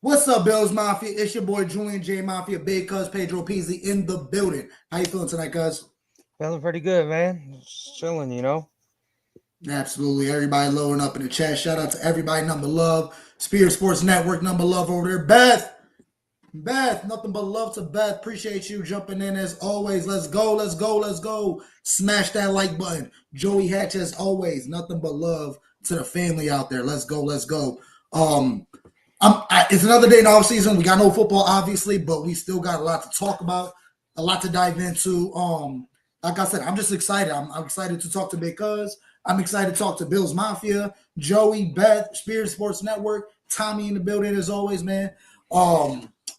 What's up, Bills Mafia? It's your boy Julian J Mafia, Big Cuz Pedro Peasy in the building. How you feeling tonight, Cuz? Feeling pretty good, man. Just chilling. Absolutely. Everybody loading up in the chat. Shout out to everybody. Number love. Spirit Sports Network. Number love over there. Beth. Nothing but love to Beth. Appreciate you jumping in as always. Let's go. Let's go. Let's go. Smash that like button. Joey Hatch as always. Nothing but love to the family out there. Let's go. Let's go. Um, it's another day in the off season. We got no football, obviously, but we still got a lot to talk about, a lot to dive into. Like I said, I'm just excited. I'm excited to talk to Big Cuz. I'm excited to talk to Bills Mafia, Joey, Beth, Spirit Sports Network, Tommy in the building as always, man.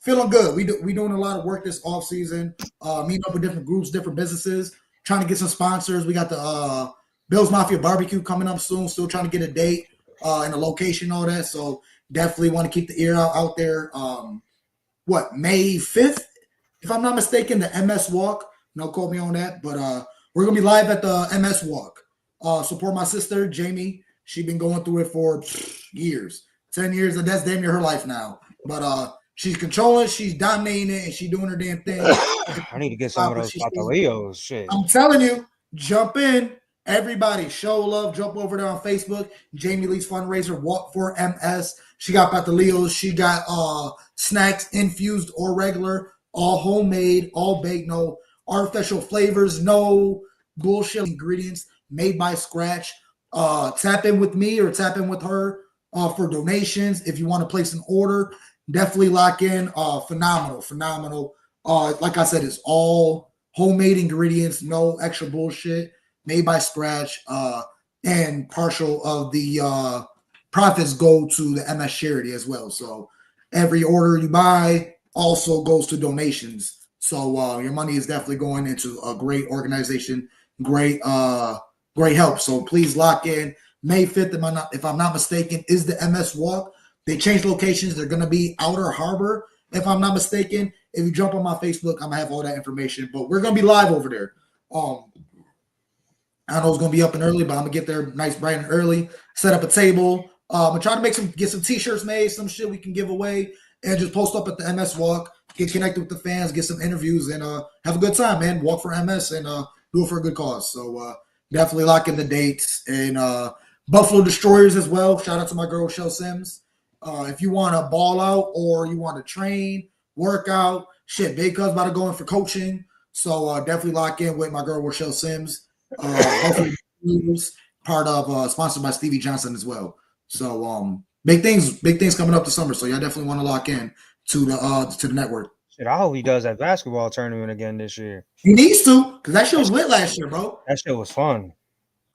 Feeling good. We doing a lot of work this off season. Meeting up with different groups, different businesses, trying to get some sponsors. We got the Bills Mafia barbecue coming up soon. Still trying to get a date and a location, all that. So definitely want to keep the ear out there. May 5th, if I'm not mistaken, the MS Walk. No quote me on that, but we're gonna be live at the MS Walk. Support my sister Jamie. She's been going through it for years, 10 years. That's damn near her life now. But she's controlling, she's dominating it, and she's doing her damn thing. I need to get some of those Pataleos. Shit. I'm telling you, jump in. Everybody, show love. Jump over there on Facebook. Jamie Lee's fundraiser, Walk for MS. She got Pataleos. She got snacks, infused or regular, all homemade, all baked, no artificial flavors, no bullshit ingredients, made by scratch. Tap in with me or tap in with her for donations. If you want to place an order, definitely lock in. Phenomenal. Like I said, it's all homemade ingredients, no extra bullshit, made by scratch, and partial of the profits go to the MS charity as well. So every order you buy also goes to donations. So your money is definitely going into a great organization, great help. So please lock in. May 5th, if I'm not mistaken, is the MS Walk. They changed locations. They're going to be Outer Harbor, if I'm not mistaken. If you jump on my Facebook, I'm going to have all that information. But we're going to be live over there. I know it's going to be up and early, but I'm going to get there nice, bright and early, set up a table. I'm trying to get some T-shirts made, some shit we can give away, and just post up at the MS Walk, get connected with the fans, get some interviews, and have a good time, man. Walk for MS and do it for a good cause. So definitely lock in the dates. And Buffalo Destroyers as well. Shout out to my girl, Shell Sims. If you want to ball out or you want to train, work out, shit, Big Cuz about to go in for coaching. So definitely lock in with my girl, Rochelle Sims. Part of sponsored by Stevie Johnson as well. So big things coming up this summer. So y'all definitely want to lock in to the network. Shit, I hope he does that basketball tournament again this year. He needs to, because that shit was lit last year, bro. That shit was fun.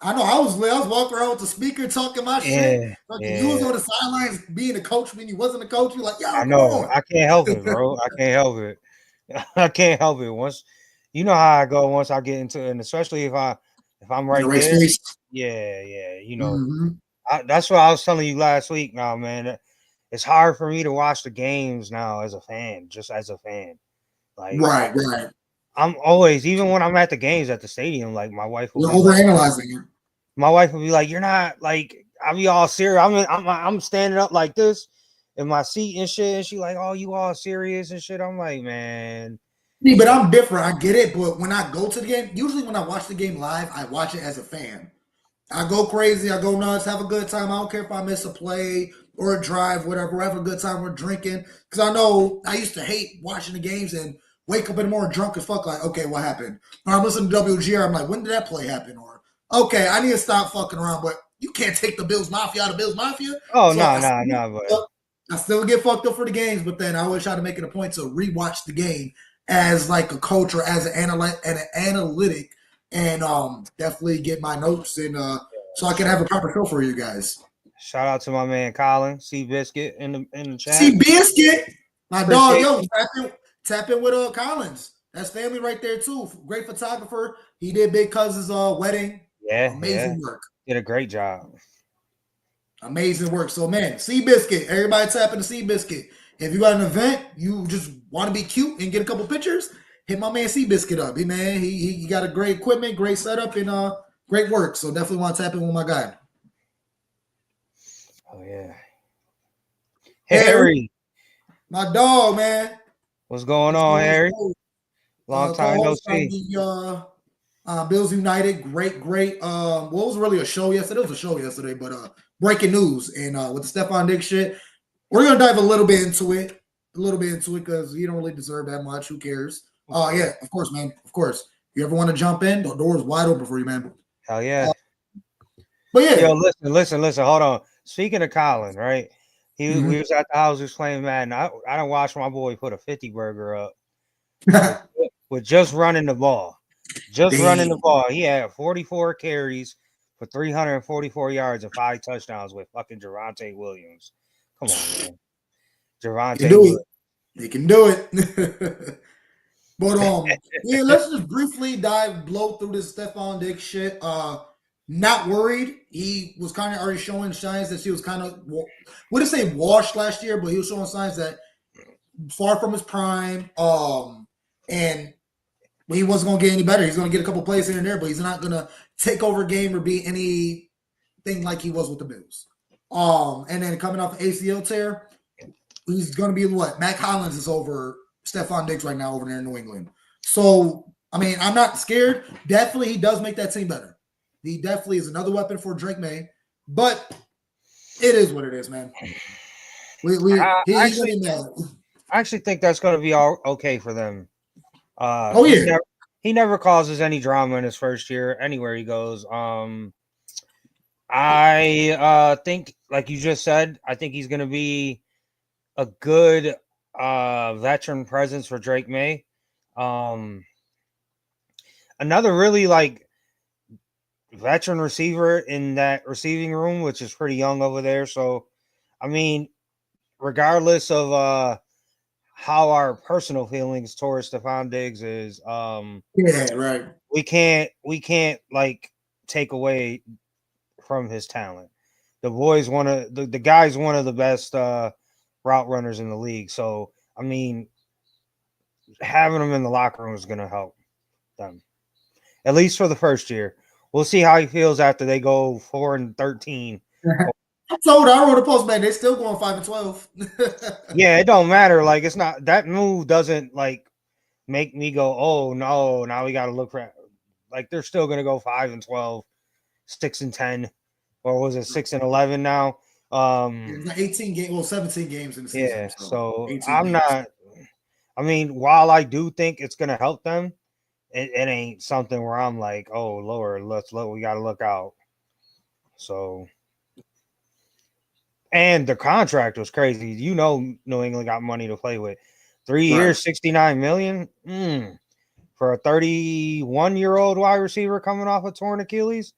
I know I was lit. I was walking around with the speaker talking my shit. You was on the sidelines being a coach when you wasn't a coach. You like, I know. I can't help it, bro. I can't help it. I can't help it. Once you know how I go. Once I get into it, and especially if I'm right there. Yeah. You know, that's what I was telling you last week. Now, man, it's hard for me to watch the games now as a fan. Just as a fan, like right. I'm always, even when I'm at the games at the stadium, like my wife will be overanalyzing it. My wife will be like, "You're not like." I'll be all serious. I'm standing up like this in my seat and shit. And she like, "Oh, you all serious and shit." I'm like, man. Yeah, but I'm different. I get it. But when I go to the game, usually when I watch the game live, I watch it as a fan. I go crazy. I go nuts. Have a good time. I don't care if I miss a play or a drive, whatever. We're having a good time. We're drinking. Because I know I used to hate watching the games and wake up in the morning drunk as fuck, like, okay, what happened? Or I'm listening to WGR, I'm like, when did that play happen? Or, okay, I need to stop fucking around, but you can't take the Bills Mafia out of Bills Mafia. Oh, so no. I still get fucked up for the games, but then I always try to make it a point to rewatch the game as like a coach or as an analytic and definitely get my notes and so I can have a proper show for you guys. Shout out to my man Colin, Seabiscuit in the chat. Seabiscuit, my dog, yo, tap in with Collins. That's family right there too. Great photographer. He did Big Cuz's wedding. Yeah, amazing work. Did a great job. Amazing work. So man, Seabiscuit. Everybody tap into Seabiscuit. If you got an event, you just want to be cute and get a couple pictures, hit my man Seabiscuit up. Man, he got a great equipment, great setup, and great work. So definitely want to tap in with my guy. Oh yeah, Harry. My dog, man. What's going on, Harry? Long time no Co-host on see. the Bills United. Great. What was really a show yesterday? It was a show yesterday, but breaking news. And with the Stephon Diggs shit, we're going to dive a little bit into it. Because you don't really deserve that much. Who cares? Yeah, of course, man. Of course. If you ever want to jump in, the door is wide open for you, man. Hell yeah. But yeah. Yo, listen. Hold on. Speaking of Colin, right? We was at the house, he was playing Madden. I don't watch my boy put a 50 burger up with just running the ball. Running the ball. He had 44 carries for 344 yards and 5 touchdowns with fucking Javonte Williams. Come on, man. Javonte Williams. They can do it. But yeah, let's just briefly blow through this Stephon Diggs shit. Not worried. He was kind of already showing signs that he was kind of, wouldn't say washed last year, but he was showing signs that far from his prime. And he wasn't going to get any better. He's going to get a couple plays here and there, but he's not going to take over a game or be anything like he was with the Bills. And then coming off ACL tear, he's going to be what? Matt Collins is over Stephon Diggs right now over there in New England. So, I mean, I'm not scared. Definitely, he does make that team better. He definitely is another weapon for Drake May. But it is what it is, man. I actually think that's going to be all okay for them. He never causes any drama in his first year anywhere he goes. I think, like you just said, I think he's going to be a good veteran presence for Drake May. Another really veteran receiver in that receiving room, which is pretty young over there. So, I mean, regardless of how our personal feelings towards Stephon Diggs is, yeah, right. We can't take away from his talent. The boy's the guy's one of the best route runners in the league. So, I mean, having him in the locker room is going to help them, at least for the first year. We'll see how he feels after they go 4-13. So I wrote a post, man. They're still going 5-12. Yeah, it don't matter. Like, it's not, that move doesn't make me go, oh no, now we got to look for, they're still going to go 5-12, 6-10, or was it 6-11 now? 18 games, well, 17 games in the season. Yeah, so I'm not. I mean, while I do think it's going to help them, it ain't something where I'm like, oh Lord, we got to look out. So, and the contract was crazy. New England got money to play with. 3 years, $69 million for a 31-year-old wide receiver coming off a torn Achilles.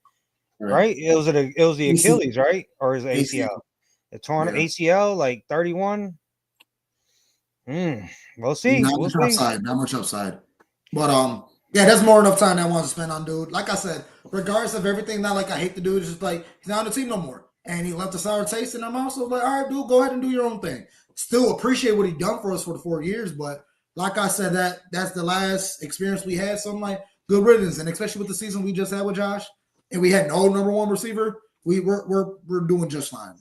Right? It was the Achilles, right? Or is it ACL? The torn ACL, 31. We'll see. Not much upside. But yeah, that's more enough time that I want to spend on dude. Like I said, regardless of everything, not like I hate the dude, it's just he's not on the team no more. And he left a sour taste in our mouth. So all right, dude, go ahead and do your own thing. Still appreciate what he done for us for the 4 years, but like I said, that's the last experience we had. So I'm good riddance, and especially with the season we just had with Josh, and we had no number one receiver, we're doing just fine.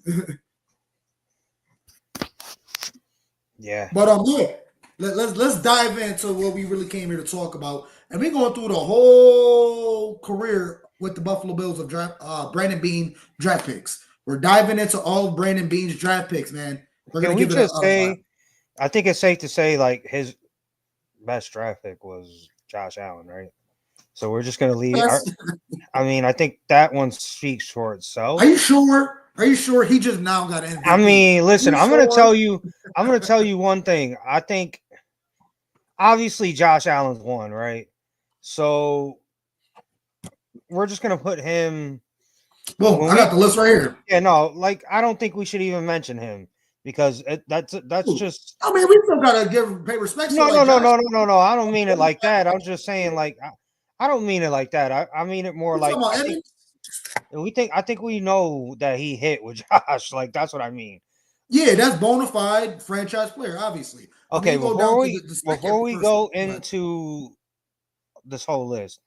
Yeah. But yeah, let's dive into what we really came here to talk about, and we're going through the whole career with the Buffalo Bills of Brandon Beane draft picks. We're diving into all of Brandon Beane's draft picks, man. Can we just say, I think it's safe to say his best draft pick was Josh Allen, right? So we're just gonna leave. I think that one speaks for itself. Are you sure? Are you sure he just now got MVP? I mean, listen, I'm gonna tell you one thing. I think obviously Josh Allen's one, right? So we're just gonna put him. Well, I got the list right here. Yeah, no, I don't think we should even mention him because that's just. I mean, we still gotta pay respect. No. I don't mean it like that. I'm just saying, I don't mean it like that. I mean it more I think we know that he hit with Josh. That's what I mean. Yeah, that's bona fide franchise player, obviously. Okay, before we go into this whole list,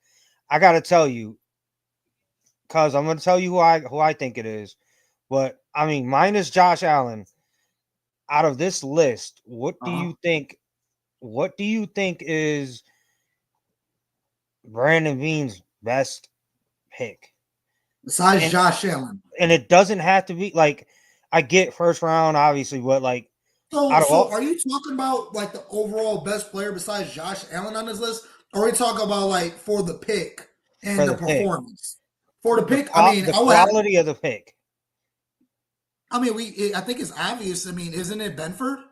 I gotta tell you, because I'm gonna tell you who I think it is. But I mean, minus Josh Allen, out of this list, what do you think? What do you think is Brandon Beane's best pick? Besides Josh Allen. And it doesn't have to be like, I get first round, obviously, but like, so are you talking about like the overall best player besides Josh Allen on this list? Or are we talking about like for the pick and the performance? For the pick, I mean, the quality of the pick. I mean, I think it's obvious. I mean, isn't it Benford?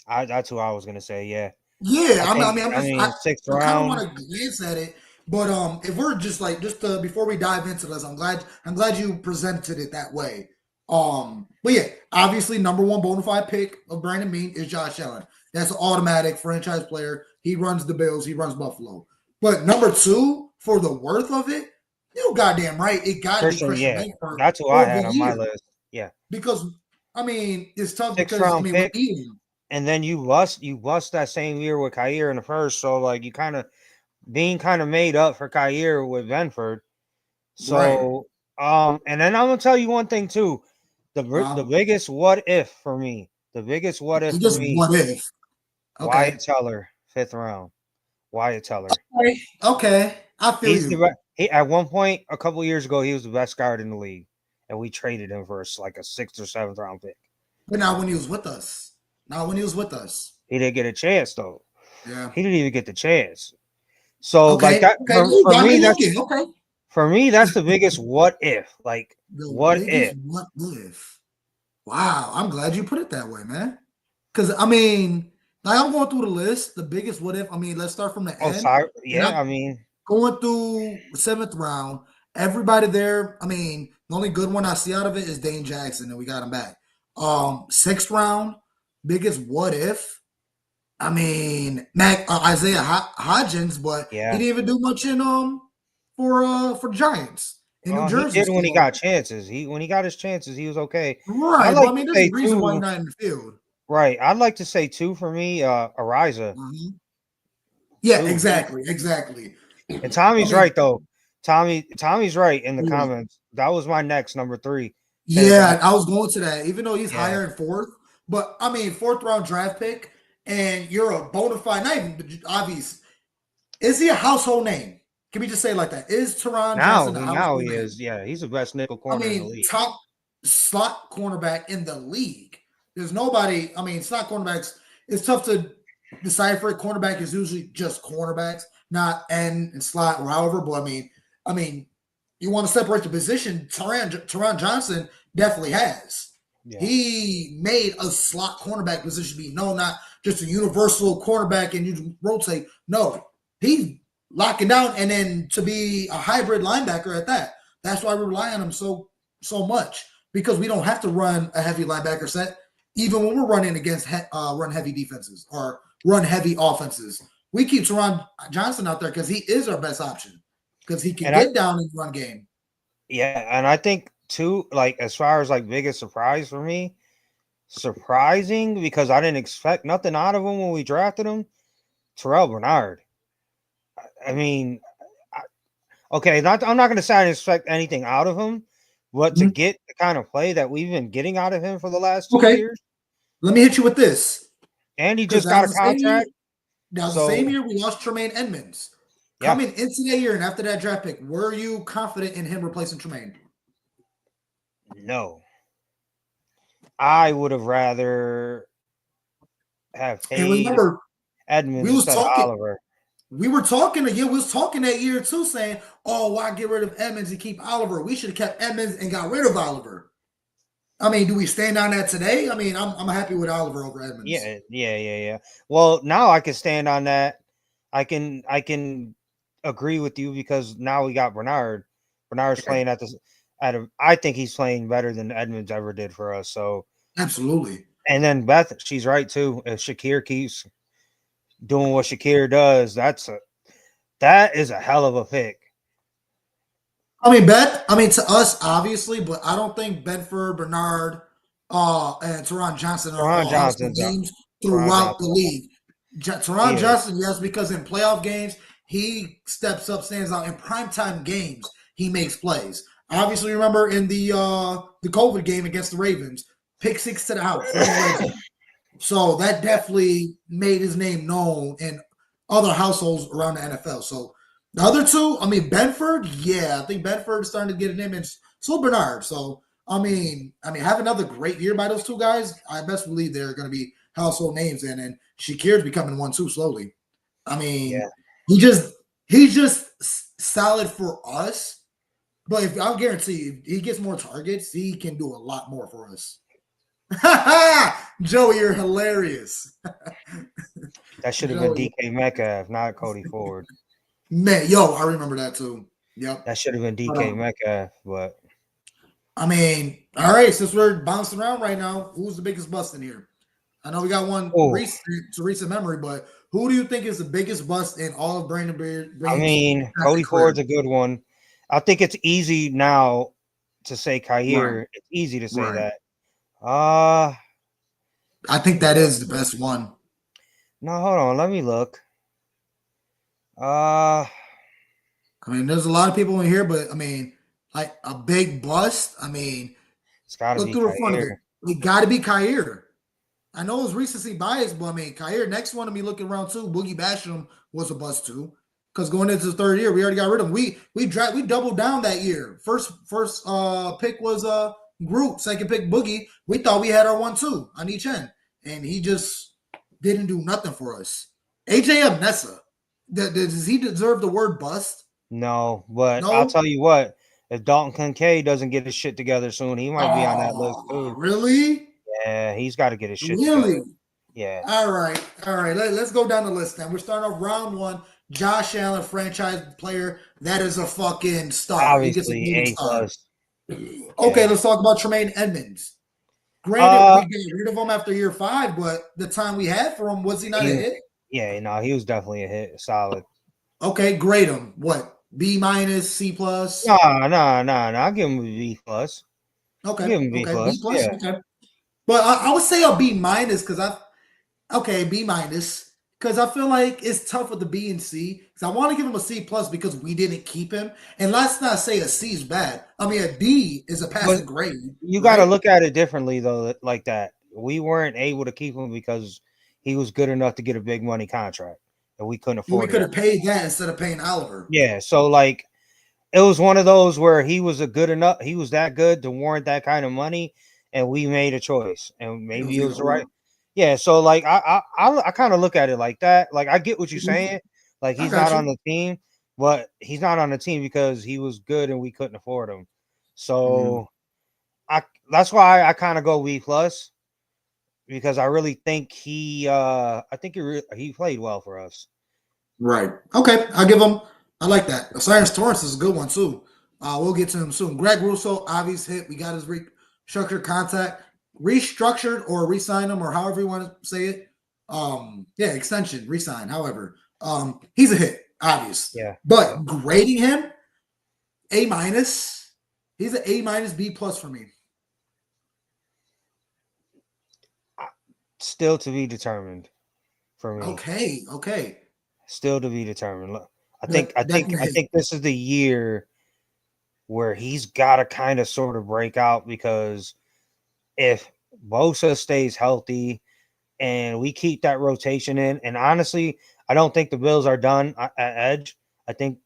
That's who I was gonna say. Yeah. Yeah, I sixth I kind of round. want to glance at it, but if we're just before we dive into this, I'm glad you presented it that way. But yeah, obviously number one bona fide pick of Brandon Beane is Josh Allen. That's an automatic franchise player. He runs the Bills. He runs Buffalo. But number two, for the worth of it, you goddamn right, it got to be Christian Langford. That's who I had on my list. Yeah, because I mean it's tough Sixth because round pick, with and then you bust that same year with Khair in the first. So like you Beane kind of made up for Khair with Benford. So and then I'm gonna tell you one thing too. The biggest what if for me. The biggest what if for me. What if? Okay. Wyatt Teller, 5th round. Wyatt Teller. Okay. I feel you. At one point, a couple of years ago, he was the best guard in the league, and we traded him for like a 6th or 7th round pick. But not when he was with us. He didn't get a chance though. Yeah. He didn't even get the chance. So like that for me, that's the biggest what if. Like what if? What if? Wow, I'm glad you put it that way, man. Because I mean, like I'm going through the list. The biggest what if. I mean, let's start from the end. Sorry. Yeah, I mean, going through 7th round, everybody there. I mean, the only good one I see out of it is Dane Jackson, and we got him back. 6th round, biggest what if. I mean, Isaiah Hodgins, but he didn't even do much in for Giants in New Jersey. He did when he got chances. When he got his chances, he was okay. Right. I mean, there's a reason why he's not in the field. Right. I'd like to say two for me, Ariza. Mm-hmm. Yeah, exactly. And Tommy's right though. Tommy's right in the comments. That was my next number 3. Yeah, I was going to that. Even though he's higher in 4th, but I mean 4th round draft pick, and you're a bona fide, not even obvious. Is he a household name? Can we just say it like that? Is Teron Johnson a household name? Is. Yeah, he's the best nickel corner in the league. Top slot cornerback in the league. There's nobody. I mean, slot cornerbacks. It's tough to decipher it. Cornerback is usually just cornerbacks, not end and slot or however. But I mean, you want to separate the position. Teron Johnson definitely has. Yeah. He made a slot cornerback position be known, not just a universal cornerback and you rotate. No, he's locking down, and then to be a hybrid linebacker at that. That's why we rely on him so much, because we don't have to run a heavy linebacker set, even when we're running against run heavy defenses or run heavy offenses. We keep Teron Johnson out there because he is our best option, because he can get down in the run game. Yeah, and I think too, like as far as like biggest surprise for me, surprising because I didn't expect nothing out of him when we drafted him, Terrell Bernard. I mean, I'm not going to say I didn't expect anything out of him, but to get the kind of play that we've been getting out of him for the last 2 years. Let me hit you with this. And he just got a contract. Now, the same year we lost Tremaine Edmonds. Coming into that year and after that draft pick, were you confident in him replacing Tremaine? No. I would have rather have paid Edmonds instead of Oliver. We were talking we was talking that year too, saying, "Oh, why get rid of Edmonds and keep Oliver? We should have kept Edmonds and got rid of Oliver." I mean, do we stand on that today? I mean, I'm happy with Oliver over Edmonds. Yeah. Well, now I can stand on that. I can agree with you because now we got Bernard. Bernard's playing I think he's playing better than Edmonds ever did for us. So absolutely. And then Beth, she's right too. If Shakir keeps doing what Shakir does, that is a hell of a pick. I mean, to us, obviously, but I don't think Bedford, Bernard, and Teron Johnson are household names throughout the league. Teron Johnson, yes, because in playoff games, he steps up, stands out. In primetime games, he makes plays. Obviously, remember in the COVID game against the Ravens, pick 6 to the house. So that definitely made his name known in other households around the NFL. So the other two, I mean, Benford, yeah, I think Benford is starting to get an image. So Bernard. So have another great year by those two guys. I best believe they're going to be household names, and Shakir's becoming one too slowly. I mean, Yeah. he's just solid for us. But if I'll guarantee you, if he gets more targets, he can do a lot more for us. Joey, you're hilarious. That should have been DK Metcalf, not Cody Ford. Man, yo, I remember that too. Yep. That should have been DK Metcalf, but I mean, all right, since we're bouncing around right now, who's the biggest bust in here? I know we got one recent memory, but who do you think is the biggest bust in all of Brandon Beard's? I mean, Cody Ford's a good one. I think it's easy now to say Khair. Right. It's easy to say that. I think that is the best one. No, hold on. Let me look. I mean, there's a lot of people in here, but I mean, like a big bust. I mean, it's got to be through the front of it. It got to be Khair. I know it's recency bias, but I mean, Khair, next one to me looking around too. Boogie Basham was a bust too. Because going into the third year, we already got rid of him. We doubled down that year. First pick was Groot. Second pick Boogie. We thought we had our 1-2 on each end, and he just didn't do nothing for us. AJ Abnessa, does he deserve the word bust? No, but I'll tell you what. If Dalton Kincaid doesn't get his shit together soon, he might be on that list too. Really? Yeah, he's got to get his shit together. Yeah. All right. Let's go down the list then. We're starting off round one. Josh Allen, franchise player. That is a fucking star. Obviously, A+. Okay, let's talk about Tremaine Edmonds. Granted, we got rid of him after year 5, but the time we had for him, was he not a hit? Yeah, no, he was definitely a hit. Solid. Okay, grade him. What? B-, C+? No. I'll give him a B+. Okay. Give him B+. B+. Yeah. Okay. But I would say a B- because B- because I feel like it's tough with the B and C. Because I want to give him a C+ because we didn't keep him. And let's not say a C is bad. I mean, a D is a passing grade. You got to look at it differently, though, like that. We weren't able to keep him because he was good enough to get a big money contract. And we couldn't afford it. We could have paid that instead of paying Oliver. Yeah, so, like, it was one of those where he was that good to warrant that kind of money, and we made a choice. And maybe it was the right. Yeah, so like I kind of look at it like that. Like I get what you're saying. Like he's not on the team, but he's not on the team because he was good and we couldn't afford him. So that's why I kind of go B+ because I really think he played well for us. Right. Okay, I'll give him. I like that. Cyrus Torrance is a good one too. We'll get to him soon. Greg Rousseau, obvious hit. We got his restructured contract. Restructured or re-sign him or however you want to say it. Extension, re-sign, however. He's a hit, obvious. Yeah. But grading him, A-. He's an A-, B+ for me. Still to be determined for me. Okay. Still to be determined. I think this is the year where he's got to kind of sort of break out because if Bosa stays healthy and we keep that rotation in, and honestly, I don't think the Bills are done at edge. I think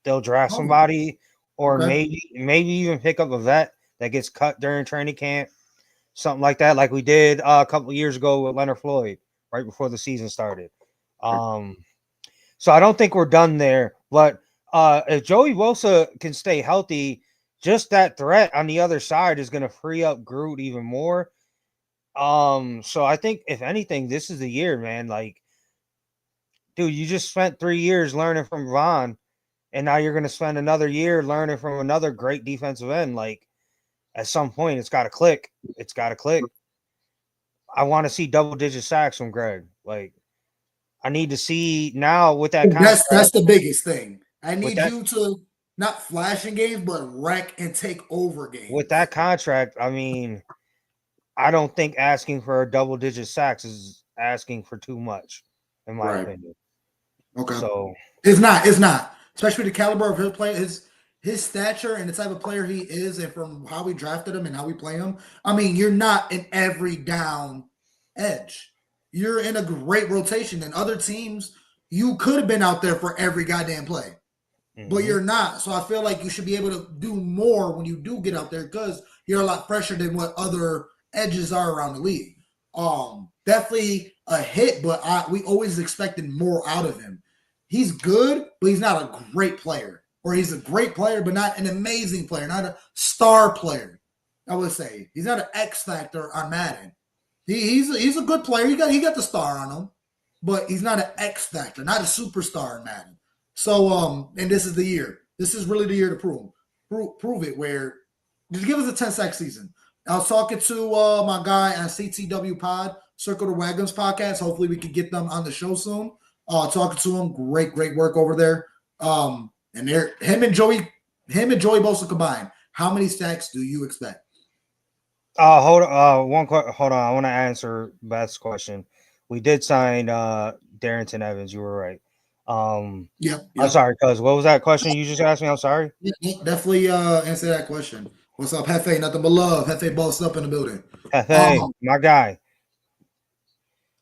they'll draft somebody or maybe even pick up a vet that gets cut during training camp, something like that, like we did a couple of years ago with Leonard Floyd right before the season started. So I don't think we're done there, but if Joey Bosa can stay healthy, just that threat on the other side is going to free up Groot even more. So I think if anything, this is the year, man. Like, dude, you just spent 3 years learning from Vaughn, and now you're going to spend another year learning from another great defensive end. Like, at some point, it's got to click. It's got to click. I want to see double-digit sacks from Greg. Like, I need to see now with that contract. That's the biggest thing. I need you to not flash in games, but wreck and take over games. With that contract, I mean, I don't think asking for a double-digit sacks is asking for too much, in my opinion. Okay. So it's not. Especially the caliber of his play, his stature and the type of player he is, and from how we drafted him and how we play him. I mean, you're not an every down edge. You're in a great rotation. And other teams, you could have been out there for every goddamn play. But you're not. So I feel like you should be able to do more when you do get out there because you're a lot fresher than what other edges are around the league. Definitely a hit, but we always expected more out of him. He's good, but he's not a great player. Or he's a great player, but not an amazing player, not a star player. I would say he's not an X factor on Madden. He's a good player. He got the star on him, but he's not an X factor, not a superstar in Madden. So, and this is the year. This is really the year to prove it. Where just give us a 10-sack season. I was talking to my guy at CTW Pod, Circle the Wagons podcast. Hopefully, we can get them on the show soon. Talking to him, great work over there. And him and Joey Bosa combined. How many sacks do you expect? Hold on. Hold on. I want to answer Beth's question. We did sign Darrington Evans. You were right. Yep. I'm sorry, cuz what was that question you just asked me? I'm sorry. Definitely answer that question. What's up, Hefe? Nothing but love. Hefe bossed up in the building. Hefe, my guy.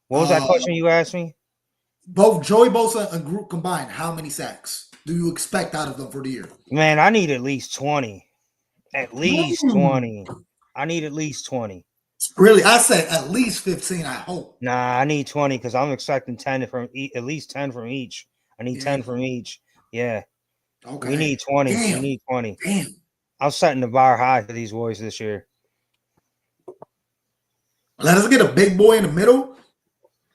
What was that question you asked me? Both Joey Bosa and Group combined, how many sacks do you expect out of them for the year? Man, I need at least 20. At least 20. I need at least 20. Really? I said at least 15, I hope. Nah, I need 20 because I'm expecting 10 from at least 10 from each. I need 10 from each. Yeah. Okay. We need 20. We need 20. Damn. I'm setting the bar high for these boys this year. Let us get a big boy in the middle,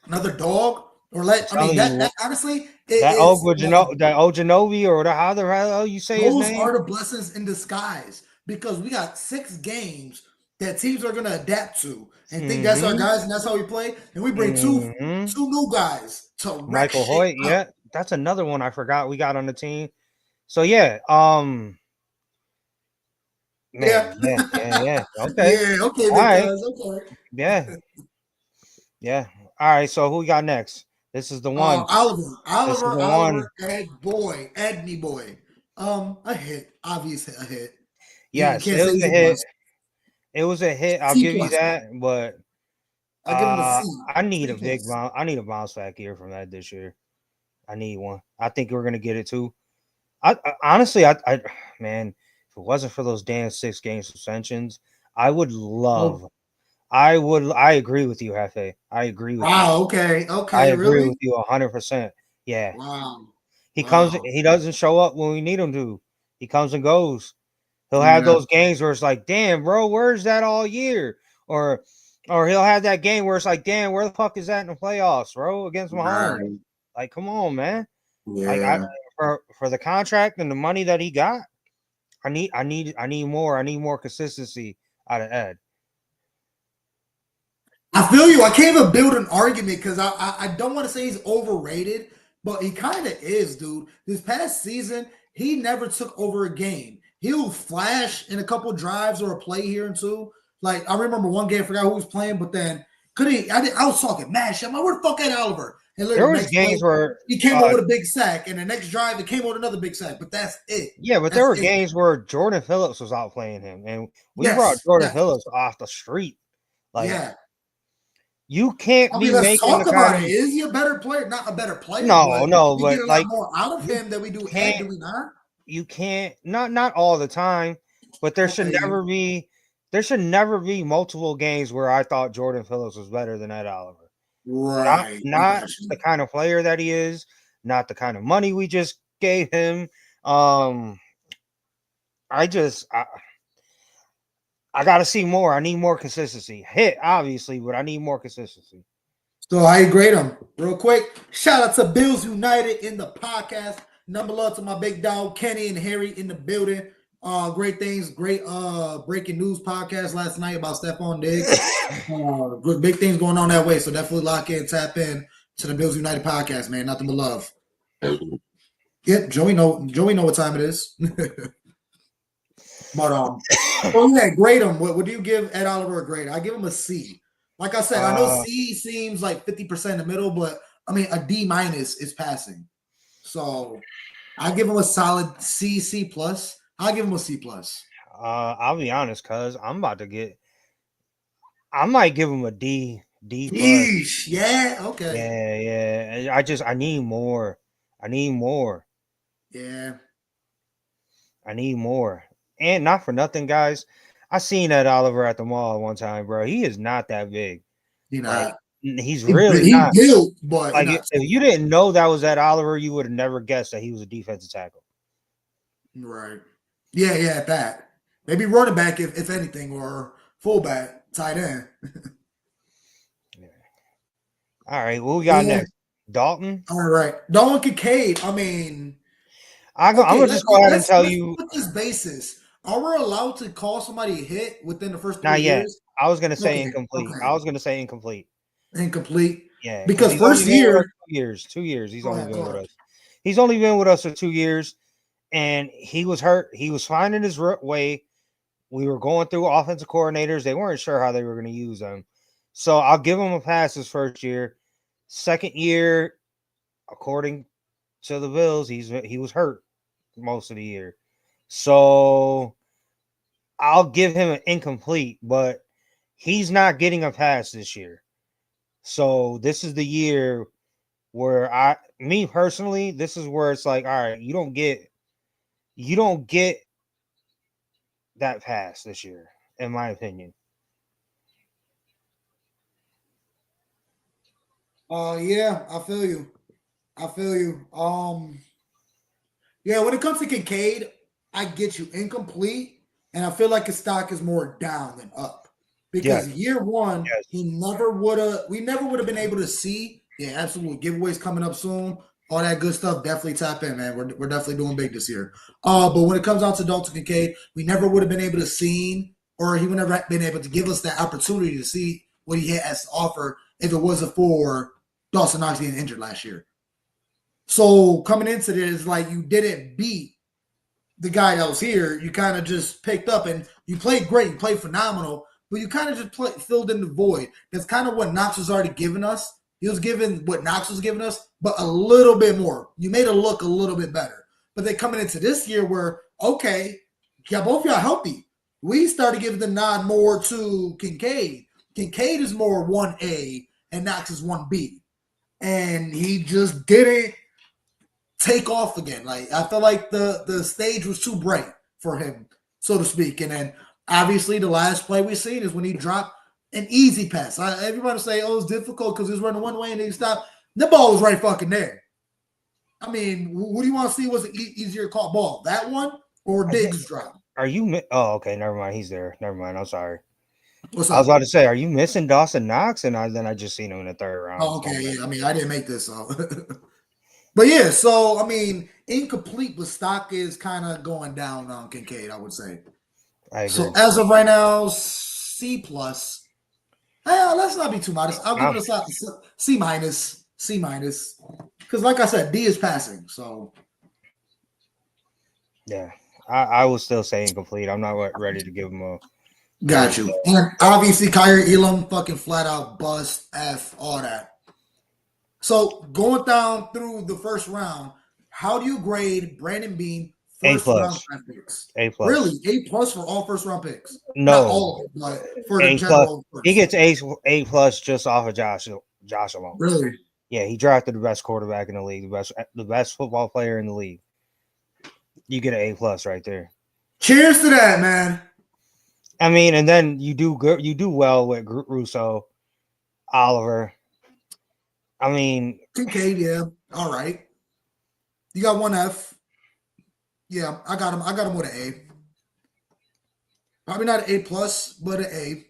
another dog, or that honestly, that Ojanovi or how the hell you say his name. Those are the blessings in disguise because we got 6 games that teams are going to adapt to and think that's our guys and that's how we play, and we bring two new guys to Michael Hoyt. Yeah, that's another one I forgot we got on the team. So yeah, man, yeah. Okay. Yeah, okay, all right. Okay. Yeah. All right. So who we got next? This is the one. Oliver, Edney boy. A hit, obviously a hit. Yes, it was a hit. It was a hit. I'll give you that, but I'll give him a C. I need a big bounce. I need a bounce back year from that this year. I need one. I think we're gonna get it too. I honestly, man, if it wasn't for those damn 6-game suspensions, I would love. I agree with you, Hefe. I agree with you. Wow. Okay. I agree with you 100%. Yeah. Wow. He comes. He doesn't show up when we need him to. He comes and goes. He'll have those games where it's like, damn, bro, where's that all year? Or he'll have that game where it's like, damn, where the fuck is that in the playoffs, bro, against Mahomes? Right. Like, come on, man. Yeah. Like, for the contract and the money that he got, I need more. I need more consistency out of Ed. I feel you. I can't even build an argument because I don't want to say he's overrated, but he kind of is, dude. This past season, he never took over a game. He'll flash in a couple drives or a play here and two. Like, I remember one game, I forgot who was playing, but then I was talking mad shit. I'm like, where the fuck at Oliver? And there was games where he came out with a big sack, and the next drive it came out with another big sack. But that's it. Yeah, but there were games where Jordan Phillips was out playing him, and we brought Jordan Phillips off the street. Like, you can't be let's making talk about it. Is he a better player? Not a better player. No, we but get a lot more out of him than we do Ed, do we not? You can't not all the time, but there should never be multiple games where I thought Jordan Phillips was better than Ed Oliver. Right. Not the kind of player that he is, not the kind of money we just gave him. I gotta see more. I need more consistency. Hit, obviously, but I need more consistency. So I grade him real quick. Shout out to Bills United in the podcast. Number love to my big dog Kenny and Harry in the building. Great things, great breaking news podcast last night about Stephon Diggs. Big things going on that way. So definitely lock in, tap in to the Bills United podcast, man. Nothing but love. Yep, Joey know what time it is. But grade him. What do you give Ed Oliver a grade? I give him a C. Like I said, I know C seems like 50% in the middle, but I mean a D- is passing. So I give him a solid C plus. I'll give him a C plus. I'll be honest, cuz I might give him a D D Yeesh. Yeah. Okay. Yeah. I need more. I need more. Yeah. I need more. And not for nothing, guys. I seen that Oliver at the mall one time, bro. He is not that big. He Like not. he's really He not. built, but he Like not. if you didn't know that was that Oliver, you would have never guessed that he was a defensive tackle. Right. Yeah. Yeah. That. Maybe running back, if anything, or fullback, tight end. Yeah. All right, what we got Yeah. next? Dalton. All right. Nolan Kincaid. I mean, I'm okay. gonna just go ahead and tell Let's you. put this basis. Are we allowed to call somebody a hit within the first Not 3 yet. years? I was gonna say Okay. incomplete. Okay. I was gonna say incomplete. Incomplete. Yeah, because Because he's only first been with us year. 2 years. 2 years. He's Go only ahead. been Go with ahead. us. He's only been with us for 2 years, and he was hurt. He was finding his way. We were going through offensive coordinators. They weren't sure how they were going to use him. So I'll give him a pass his first year. Second year, according to the Bills, he was hurt most of the year. So I'll give him an incomplete, but he's not getting a pass this year. So this is the year where me personally, this is where it's like, all right, you don't get that pass this year, in my opinion. Yeah, I feel you. I feel you. Yeah, when it comes to Kincaid, I get you incomplete, and I feel like his stock is more down than up because Yes, year one yes. we never would have been able to see. Yeah, absolutely. Giveaways coming up soon. All that good stuff. Definitely tap in, man. We're definitely doing big this year. But when it comes out to Dalton Kincaid, we never would have been able to see, or he would never have been able to give us that opportunity to see what he has to offer if it wasn't for Dawson Knox getting injured last year. So coming into this, like you didn't beat the guy that was here. You kind of just picked up and you played great, you played phenomenal, but you kind of just filled in the void. That's kind of what Knox was already giving us. He was giving what Knox was giving us, but a little bit more. You made it look a little bit better. But then coming into this year, where okay, yeah, both y'all healthy. We started giving the nod more to Kincaid. Kincaid is more 1A and Knox is 1B. And he just didn't take off again. Like I felt like the stage was too bright for him, so to speak. And then obviously the last play we seen is when he dropped an easy pass. Everybody say, "Oh, it's difficult because he was running one way and then he stopped." The ball was right fucking there. I mean, what do you want to see was an easier caught ball? That one or Diggs drop? Are you? Oh, okay. Never mind. He's there. Never mind. I'm sorry. What's I was about up? to say, are you missing Dawson Knox? And then I just seen him in the third round. Oh, okay, yeah. I mean, I didn't make this up. But yeah, so I mean, incomplete, but stock is kind of going down on Kincaid, I would say. I So agree. as of right now, C plus. Let's not be too modest. I'll give it a C minus, C minus, because like I said, D is passing. So Yeah, I will still say incomplete. I'm not ready to give him a got grade. you. And obviously, Kyrie Elam, fucking flat out bust, F, all that. So going down through the first round, how do you grade Brandon Beane A first round plus. draft picks? A plus. Really, A plus for all first round picks? Not No, all of them, but for the A plus. general. He First. gets A plus just off of Josh alone. Really? Yeah, he drafted the best quarterback in the league, the best football player in the league. You get an A plus right there. Cheers to that, man. I mean, and then you do good. You do well with Russo, Oliver. I mean, Kincaid, yeah. All right. You got one F. Yeah, I got him. I got him with an A. Probably not an A plus, but an A.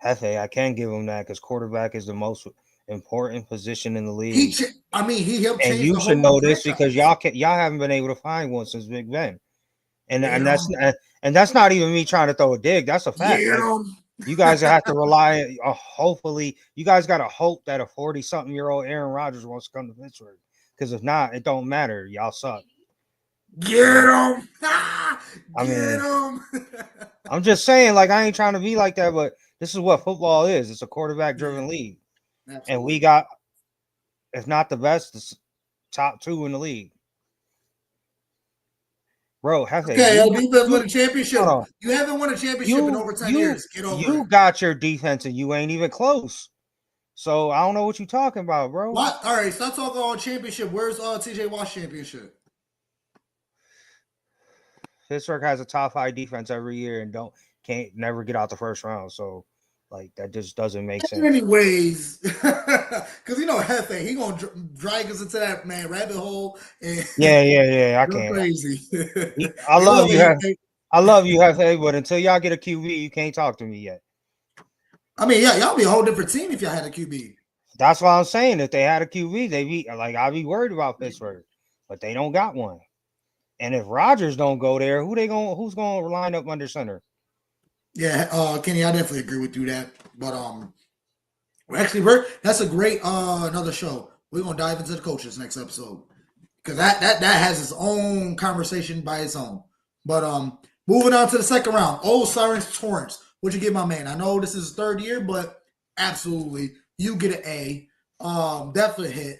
Hefe, I can't give him that because quarterback is the most important position in the He, league. he helped And change you the should whole know this because franchise. y'all haven't been able to find one since Big Ben. And Get and him. that's not even me trying to throw a dig. That's a fact. Get Like him. you guys have to rely. Hopefully, you guys got to hope that a 40-something-year-old Aaron Rodgers wants to come to Pittsburgh. Because if not, it don't matter. Y'all suck. Get him. I Get mean, him. I'm just saying, like I ain't trying to be like that, but this is what football is. It's a Yeah, quarterback-driven league, and we absolutely. got, if not the best, the top two in the league. Bro, Okay, your defense won a championship. You haven't won a championship in over 10 years. Get over it. You got your defense and you ain't even close. So I don't know what you're talking about, bro. What? All right, stop talking about championship. Where's TJ Watt's championship? Pittsburgh has a top 5 defense every year and can't never get out the first round. So like that just doesn't make sense. Anyways, because Hefe, he gonna drag us into that rabbit hole. And yeah. I can't. Crazy. I love you, Hefe. I love you, Hefe, but until y'all get a QB, you can't talk to me yet. I mean, yeah, y'all be a whole different team if y'all had a QB. That's what I'm saying. If they had a QB, I'd be worried about Pittsburgh, but they don't got one. And if Rodgers don't go there, who's gonna line up under center? Yeah, Kenny, I definitely agree with you that. But that's a great another show. We're gonna dive into the coaches next episode because that has its own conversation by its own. But moving on to the second round, Osiris Torrance. What'd you give my man? I know this is his third year, but absolutely, you get an A. Definitely a hit.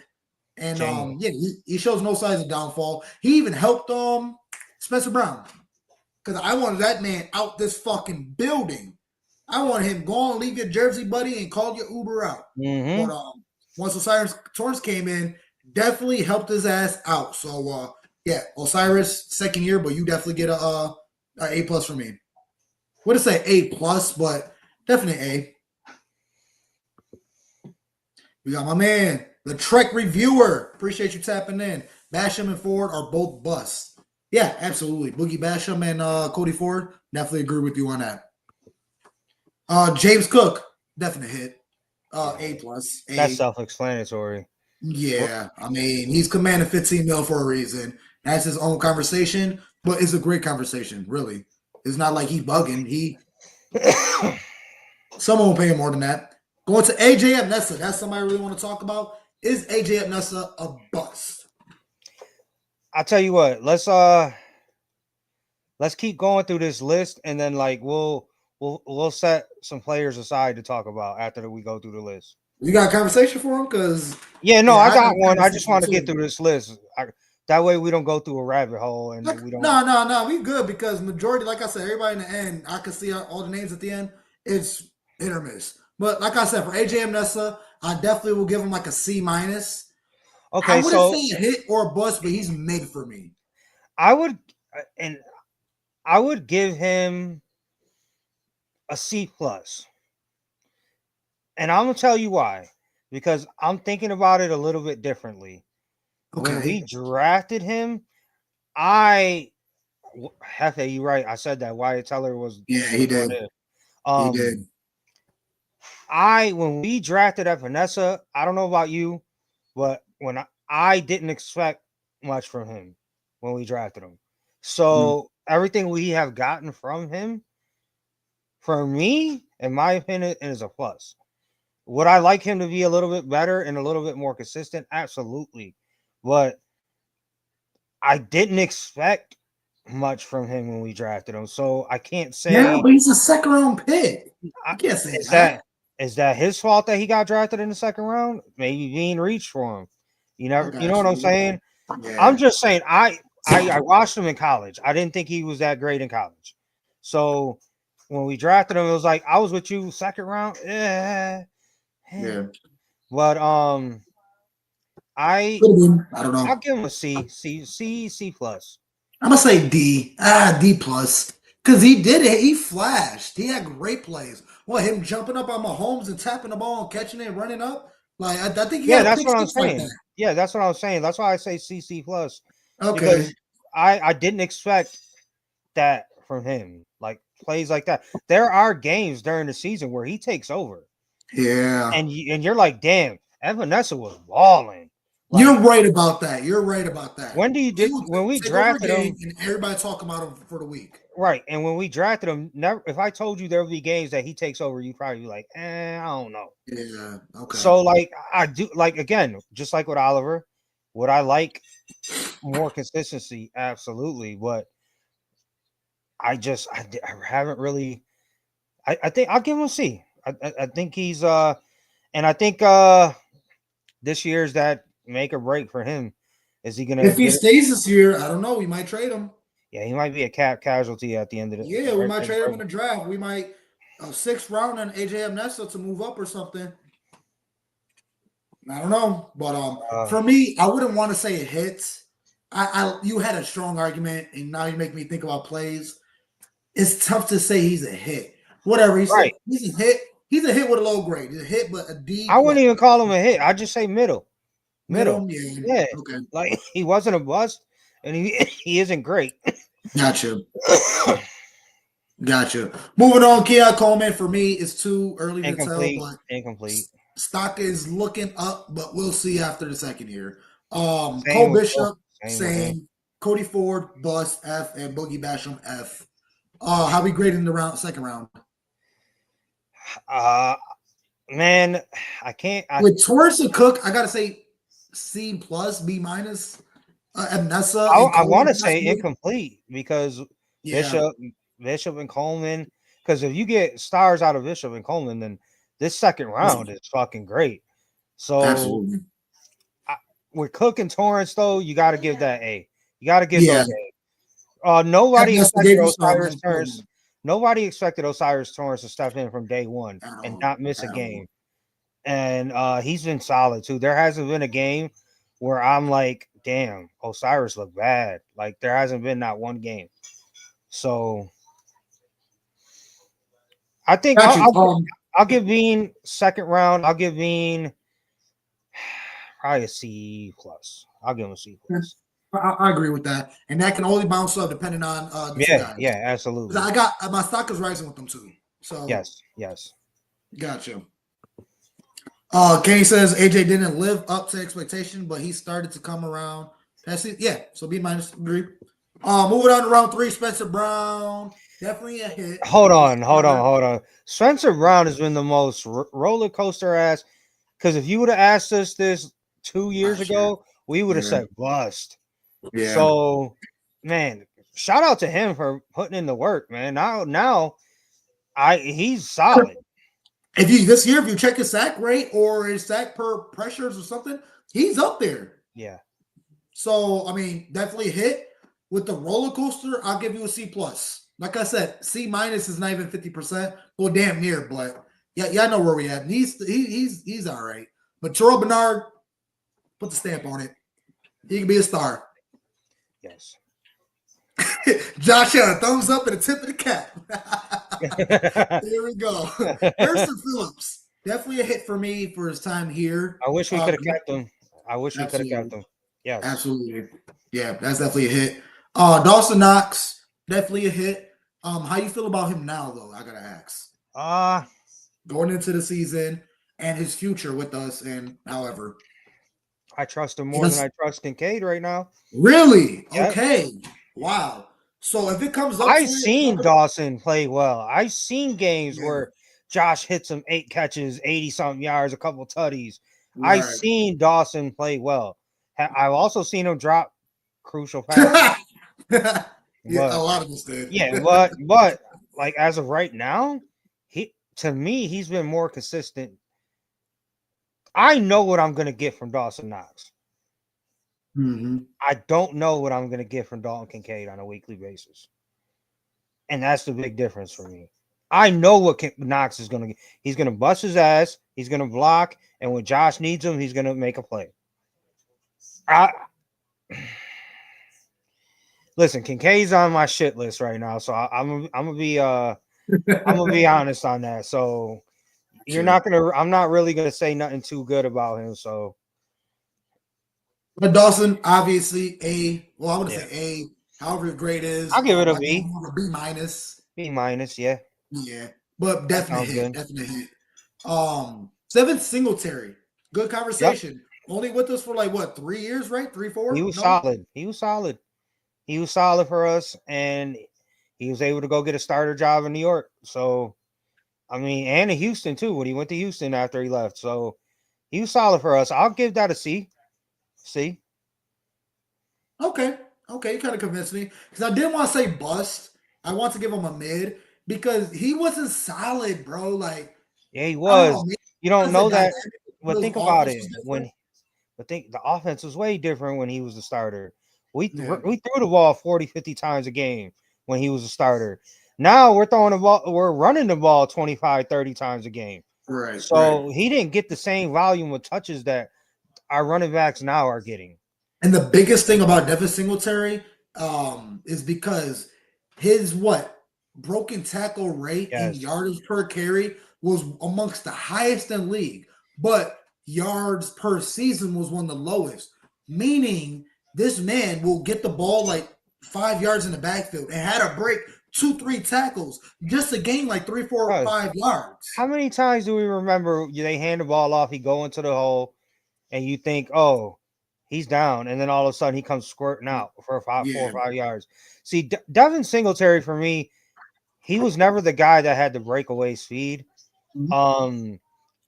And he shows no signs of downfall. He even helped Spencer Brown. Because I wanted that man out this fucking building. I wanted him go on, leave your jersey, buddy, and call your Uber out. Mm-hmm. But once Osiris Torrance came in, definitely helped his ass out. So Osiris, second year, but you definitely get a A+ for me. Wouldn't say A+, but definitely A. We got my man, the Trek Reviewer. Appreciate you tapping in. Basham and Ford are both busts. Yeah, absolutely. Boogie Basham and Cody Ford, definitely agree with you on that. James Cook, definitely hit. A+. That's self-explanatory. Yeah, I mean, he's commanding 15 mil for a reason. That's his own conversation, but it's a great conversation, really. It's not like he bugging. Someone will pay him more than that. Going to AJ Epinesa, that's somebody I really want to talk about. Is AJ Epinesa a bust? I'll tell you what. Let's keep going through this list, and then we'll set some players aside to talk about after we go through the list. You got a conversation for him? Because I got one. I just want to get through this list. That way we don't go through a rabbit hole and we don't. No, we good because majority, like I said, everybody in the end, I can see all the names at the end. It's hit or miss. But like I said, for AJ Epinesa, I definitely will give him like a C-. Okay, I wouldn't say a hit or a bust, but he's mid for me. I would give him a C+. And I'm gonna tell you why. Because I'm thinking about it a little bit differently. Okay. When we drafted him, Hefe, you're right. I said that Wyatt Teller was. Yeah, he did. He did. When we drafted Epinesa, I don't know about you, but when I didn't expect much from him when we drafted him. So everything we have gotten from him, for me, in my opinion, is a plus. Would I like him to be a little bit better and a little bit more consistent? Absolutely. But I didn't expect much from him when we drafted him. So I can't say. Yeah, but he's a second round pick. I can't say that. Is that his fault that he got drafted in the second round? Maybe Beane reached for him. You know what I'm saying? Yeah. I'm just saying I watched him in college. I didn't think he was that great in college. So when we drafted him, it was like I was with you second round. Yeah. But I don't know. I'll give him a C+. I'm gonna say D. D+. Because he did it. He flashed. He had great plays. What, him jumping up on Mahomes and tapping the ball and catching it and running up? Like I think he had that's what I'm saying. Yeah, that's what I was saying. That's why I say C+. Okay. Because I didn't expect that from him. Like plays like that. There are games during the season where he takes over. Yeah. And you're like, damn, Epinesa was balling. Like, you're right about that. When we drafted him, and everybody talk about him for the week. Right. And when we drafted him, if I told you there would be games that he takes over, you'd probably be like, I don't know. Yeah. Okay. So I do again, just like with Oliver, would I like more consistency? Absolutely. But I haven't really. I think I'll give him a C. I think he's and I think this year's that make or break for him. Is he gonna? If he stays this year, I don't know. We might trade him. Yeah, he might be a cap casualty at the end of the. Yeah, we might trade him in the draft. We might a 6th round and AJ Epinesa to move up or something. I don't know, but for me, I wouldn't want to say it hits. You had a strong argument, and now you make me think about plays. It's tough to say he's a hit. Whatever he's a hit. He's a hit with a low grade. He's a hit, but a D. I wouldn't even call him a hit. I just say middle. Yeah. Okay. Like he wasn't a bust, and he isn't great. Gotcha. Moving on, Keon Coleman for me is too early to tell, but incomplete. Stock is looking up, but we'll see after the second year. Cole Bishop, same. Cody Ford, bust F, and Boogie Basham F. How we grading the second round? Man, I can't. With Torres and Cook, I gotta say C plus, B minus. Epinesa. I want to say incomplete because Bishop and Coleman. Because if you get stars out of Bishop and Coleman, then this second round is fucking great. So with Cook and Torrance, though, you got to give that A. You got to give those A. Nobody expected Osiris Torrance. Nobody expected Osiris Torrance to step in from day one and not miss a game. And he's been solid too. There hasn't been a game where I'm like, damn, Osiris looked bad. Like there hasn't been that one game. So I think I'll give Beane second round. I'll give Beane probably a C plus. I'll give him a C plus. I agree with that, and that can only bounce up depending on the two guys. Yeah, absolutely. I got my stock is rising with them too. So yes, gotcha. Kane says AJ didn't live up to expectation, but he started to come around. That's it. Yeah, so B minus agree. Moving on to round 3, Spencer Brown. Definitely a hit. Hold on. Spencer Brown has been the most roller coaster ass. Because if you would have asked us this 2 years ago, we would have said bust. Yeah. So, man, shout out to him for putting in the work, man. Now, he's solid. If you check his sack rate or his sack per pressures or something, he's up there. Yeah. So, I mean, definitely a hit. With the roller coaster, I'll give you a C plus. Like I said, C minus is not even 50%. Well, damn near, but yeah, I know where we at. And he's all right. But Terrell Bernard, put the stamp on it. He can be a star. Yes. Josh had a thumbs up and a tip of the cap. There we go. Harrison Phillips, definitely a hit for me for his time here. I wish we could have kept him. Yes. Absolutely. Yeah, that's definitely a hit. Dawson Knox, definitely a hit. How you feel about him now, though? I gotta ask. Going into the season and his future with us, and however, I trust him more than I trust Kincaid right now. Really? Yep. Okay. Wow. So if it comes up, I've seen Dawson play well. I've seen games where Josh hits him 8 catches, 80-something yards, a couple tutties. Right. I've seen Dawson play well. I've also seen him drop crucial passes. A lot of us did. Yeah, but like as of right now, he's been more consistent. I know what I'm gonna get from Dawson Knox. Mm-hmm. I don't know what I'm gonna get from Dalton Kincaid on a weekly basis, and that's the big difference for me. I know what Knox is gonna get. He's gonna bust his ass. He's gonna block, and when Josh needs him, he's gonna make a play. Listen, Kincaid's on my shit list right now, so I'm gonna be honest on that. So I'm not really gonna say nothing too good about him. So, but Dawson, obviously A. Well, I would say A. However your grade is, I'll give it a B. B minus. B minus, yeah. Yeah, but definitely hit. Definitely hit. 7th Singletary, good conversation. Yep. Only with us for 3 years, right? 3, 4. He was solid. He was solid for us, and he was able to go get a starter job in New York. So, I mean, and in Houston too, when he went to Houston after he left. So, he was solid for us. I'll give that a C. C. Okay, you kind of convinced me because I didn't want to say bust. I want to give him a mid because he wasn't solid, bro. Yeah, he was. You don't know that, but think about it. The offense was way different when he was the starter. We threw the ball 40, 50 times a game when he was a starter. Now we're running the ball 25, 30 times a game. Right. So he didn't get the same volume of touches that our running backs now are getting. And the biggest thing about Devin Singletary is because his broken tackle rate in yards per carry was amongst the highest in league, but yards per season was one of the lowest. Meaning this man will get the ball like 5 yards in the backfield and had to break 2-3 tackles just to gain like 3, 4, or 5 yards. How many times do we remember they hand the ball off, he go into the hole, and you think, oh, he's down, and then all of a sudden he comes squirting out for 4 or 5 yards. See, Devin Singletary for me, he was never the guy that had the breakaway speed.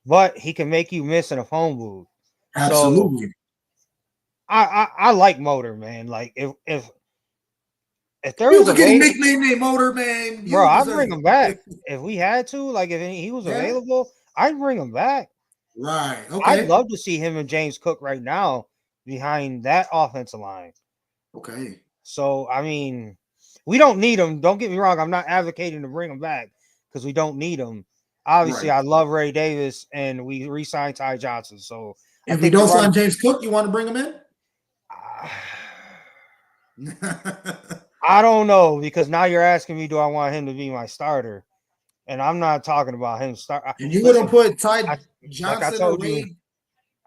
But he can make you miss in a phone booth. Absolutely. So, I like Motor, man. Like if there was a nickname named Motor, man, bro, I'd bring him back if we had to. Like if he was available, I'd bring him back. Right. Okay. I'd love to see him and James Cook right now behind that offensive line. Okay. So I mean, we don't need him. Don't get me wrong. I'm not advocating to bring him back because we don't need him. Obviously, I love Ray Davis, and we re-signed Ty Johnson. So if we don't sign James Cook, you want to bring him in? I don't know, because now you're asking me, do I want him to be my starter? And I'm not talking about him start. And you wouldn't put Ty Johnson like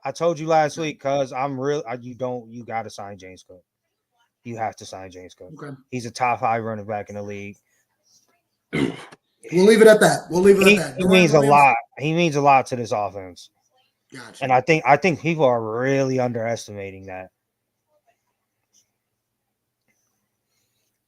I told you last week, because I'm real. You got to sign James Cook. You have to sign James Cook. Okay. He's a top 5 running back in the league. We'll leave it at that. He means a lot. He means a lot to this offense. Gotcha. And I think people are really underestimating that.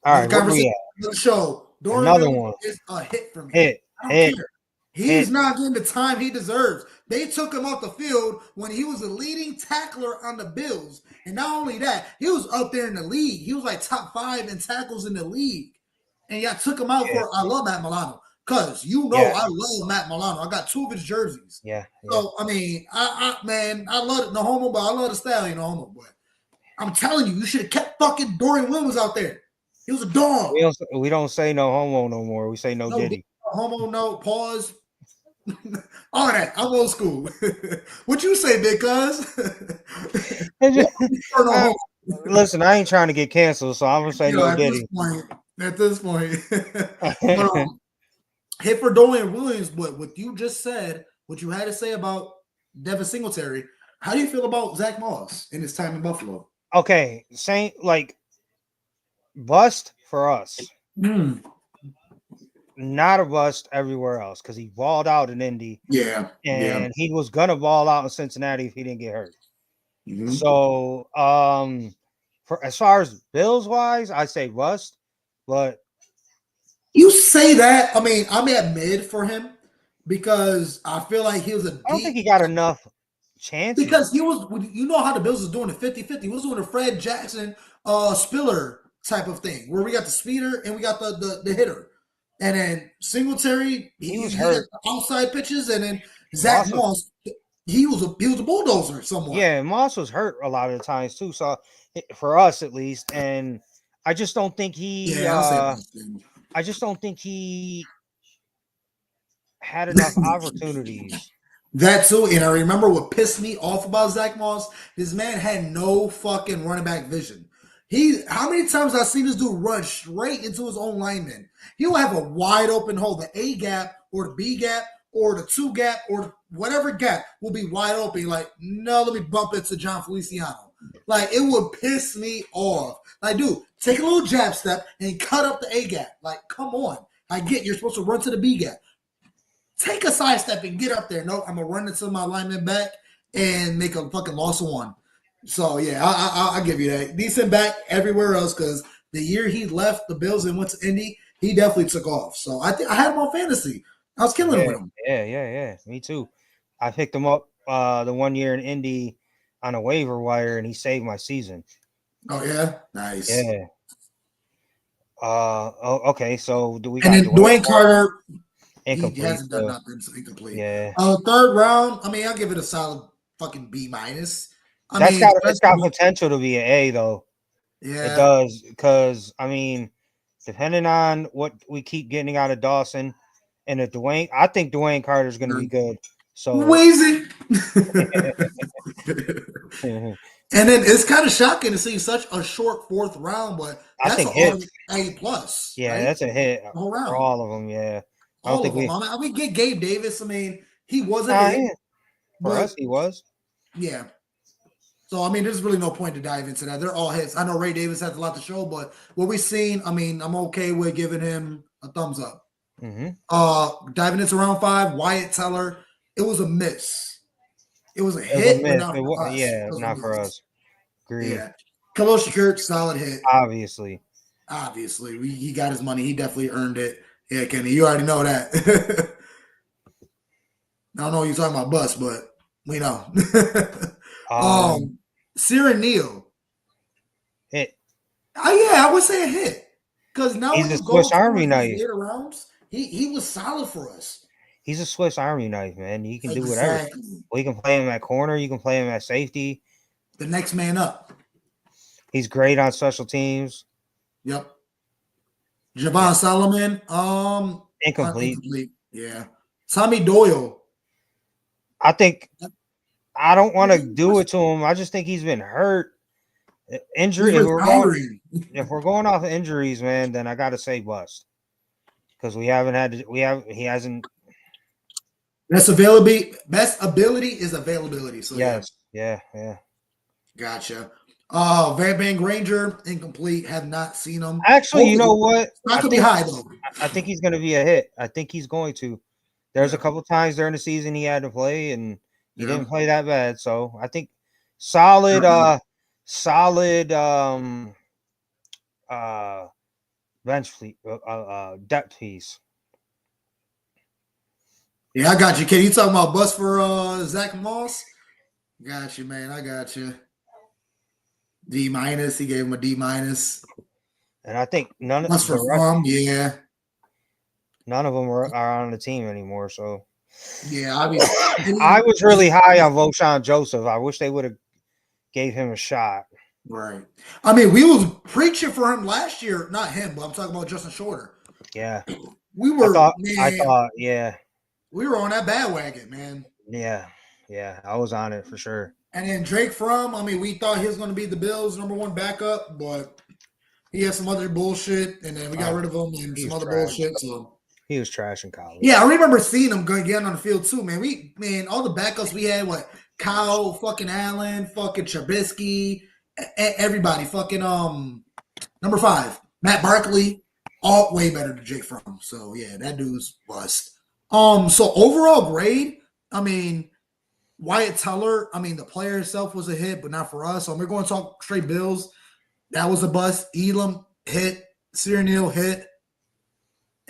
All right, where we at? The show. Another one is a hit for me. Hit. I don't care. He's not getting the time he deserves. They took him off the field when he was a leading tackler on the Bills. And not only that, he was up there in the league. He was like top 5 in tackles in the league. And y'all took him out for, I love Matt Milano. Because I love Matt Milano. I got 2 of his jerseys. Yeah. So, I mean, I love it, no homo, but I love the style, no homo. But I'm telling you, you should have kept fucking Dorian Williams out there. He was a dog. We don't say no homo no more. We say no Diddy. No homo, no pause. All that. I'm old school. What you say, big cuz? Listen, I ain't trying to get canceled, so I'm gonna say no Diddy. At this point. Hit for Dorian Williams, but what you just said, what you had to say about Devin Singletary, how do you feel about Zach Moss in his time in Buffalo? Okay, bust for us. Not a bust everywhere else, because he balled out in Indy. Yeah. And he was gonna ball out in Cincinnati if he didn't get hurt. Mm-hmm. So for as far as Bills wise, I say bust, but you say that. I mean, I'm at mid for him because I feel like he was I don't think he got enough chances. Because he was, how the Bills was doing the 50-50. He was doing a Fred Jackson Spiller type of thing, where we got the speeder and we got the hitter. And then Singletary, he was hurt outside pitches, and then Zach Moss, he was a bulldozer somewhat. Yeah, Moss was hurt a lot of the times too. So for us at least, and I just don't think he. I just don't think he had enough opportunities. That too, and I remember what pissed me off about Zach Moss. This man had no fucking running back vision. How many times I've seen this dude run straight into his own lineman? He'll have a wide open hole, the A gap or the B gap or the 2 gap or whatever gap will be wide open. Like, no, let me bump it to John Feliciano. Like, it would piss me off. Like, dude, take a little jab step and cut up the A gap. Like, come on. I get you're supposed to run to the B gap. Take a side step and get up there. No, I'm going to run into my lineman back and make a fucking loss of 1. So, yeah, I'll give you that. Decent back everywhere else, because the year he left the Bills and went to Indy, he definitely took off. So, I had him on fantasy. I was killing him with him. Yeah. Me too. I picked him up the 1 year in Indy on a waiver wire, and he saved my season. Oh, yeah? Nice. Yeah. Okay, so do we got Dwayne Carter? Incomplete. He hasn't done nothing, so incomplete. Yeah. 3rd round, I mean, I'll give it a solid fucking B-. It's got potential to be an A, though. Yeah, it does. Because I mean, depending on what we keep getting out of Dawson and if Dwayne, I think Dwayne Carter is going to be good. So, Weezy. And then it's kind of shocking to see such a short fourth round, but I that's think an hits. A plus, Yeah, right? that's a hit The whole for round, all of them. Yeah, I don't all think of them. we. I mean, get Gabe Davis. I mean, he was a hit, Yeah, for us, but he was. yeah. So I mean, there's really no point to dive into that. They're all hits. I know Ray Davis has a lot to show, but what we've seen, I mean, I'm okay with giving him a thumbs up. Mm-hmm. Diving into round 5, Wyatt Teller, it was a miss. It was a It was a hit, but miss. not It for was, us. yeah, It was a not for miss. us. Agreed. Yeah. Khalil Shakir, solid hit. Obviously. Obviously, he got his money. He definitely earned it. Yeah, Kenny, you already know that. I don't know what you're talking about, bus, but we know. Um, Cyril Neal. it. Yeah, I would say a hit. Because now He's when a you go Swiss through Army these knife. later rounds, he was solid for us. He's a Swiss Army knife, man. He can do whatever. Exactly. Well, you can play him at corner. You can play him at safety. The next man up. He's great on special teams. Yep. Yeah. Javon Solomon, Incomplete. incomplete. Yeah. Tommy Doyle. I think I don't want to do it to him. I just think he's been hurt. Injury. He's retiring. If we're going off injuries, man, then I got to say bust because we haven't had. He hasn't. Best ability is availability. So Yes. Yeah. Yeah. Gotcha. Van Granger, incomplete. Have not seen him. Actually, you know Hopefully, what? it's not gonna be high though. I think he's going to be a hit. I think he's going to. There's a couple times during the season he had to play, and he didn't play that bad. So I think solid, solid bench fleet, depth piece. Yeah, I got you, kid. You talking about bus for Zach Moss? Got you, man. I got you. D minus. He gave him a D minus. And I think none of Bus for yeah. None of them are on the team anymore. So yeah, I mean, I was really high on Voshon Joseph. I wish they would have gave him a shot. Right. I mean, we was preaching for him last year. Not him, but I'm talking about Justin Shorter. Yeah. We were. I thought, yeah. We were on that bandwagon, man. Yeah. Yeah. I was on it for sure. And then Drake Fromm, I mean, we thought he was going to be the Bills' #1 backup, but he had some other bullshit, and then we got rid of him and some other bullshit. So he was trash in college. Yeah, I remember seeing him getting on the field too, man. All the backups we had, Kyle fucking Allen, fucking Trubisky, everybody, fucking number 5, Matt Barkley, all way better than Jake Fromm. So yeah, that dude's bust. So overall grade, I mean, Wyatt Teller, I mean, the player itself was a hit, but not for us. So we're going to talk straight Bills. That was a bust. Elam hit. Cyril Neal hit.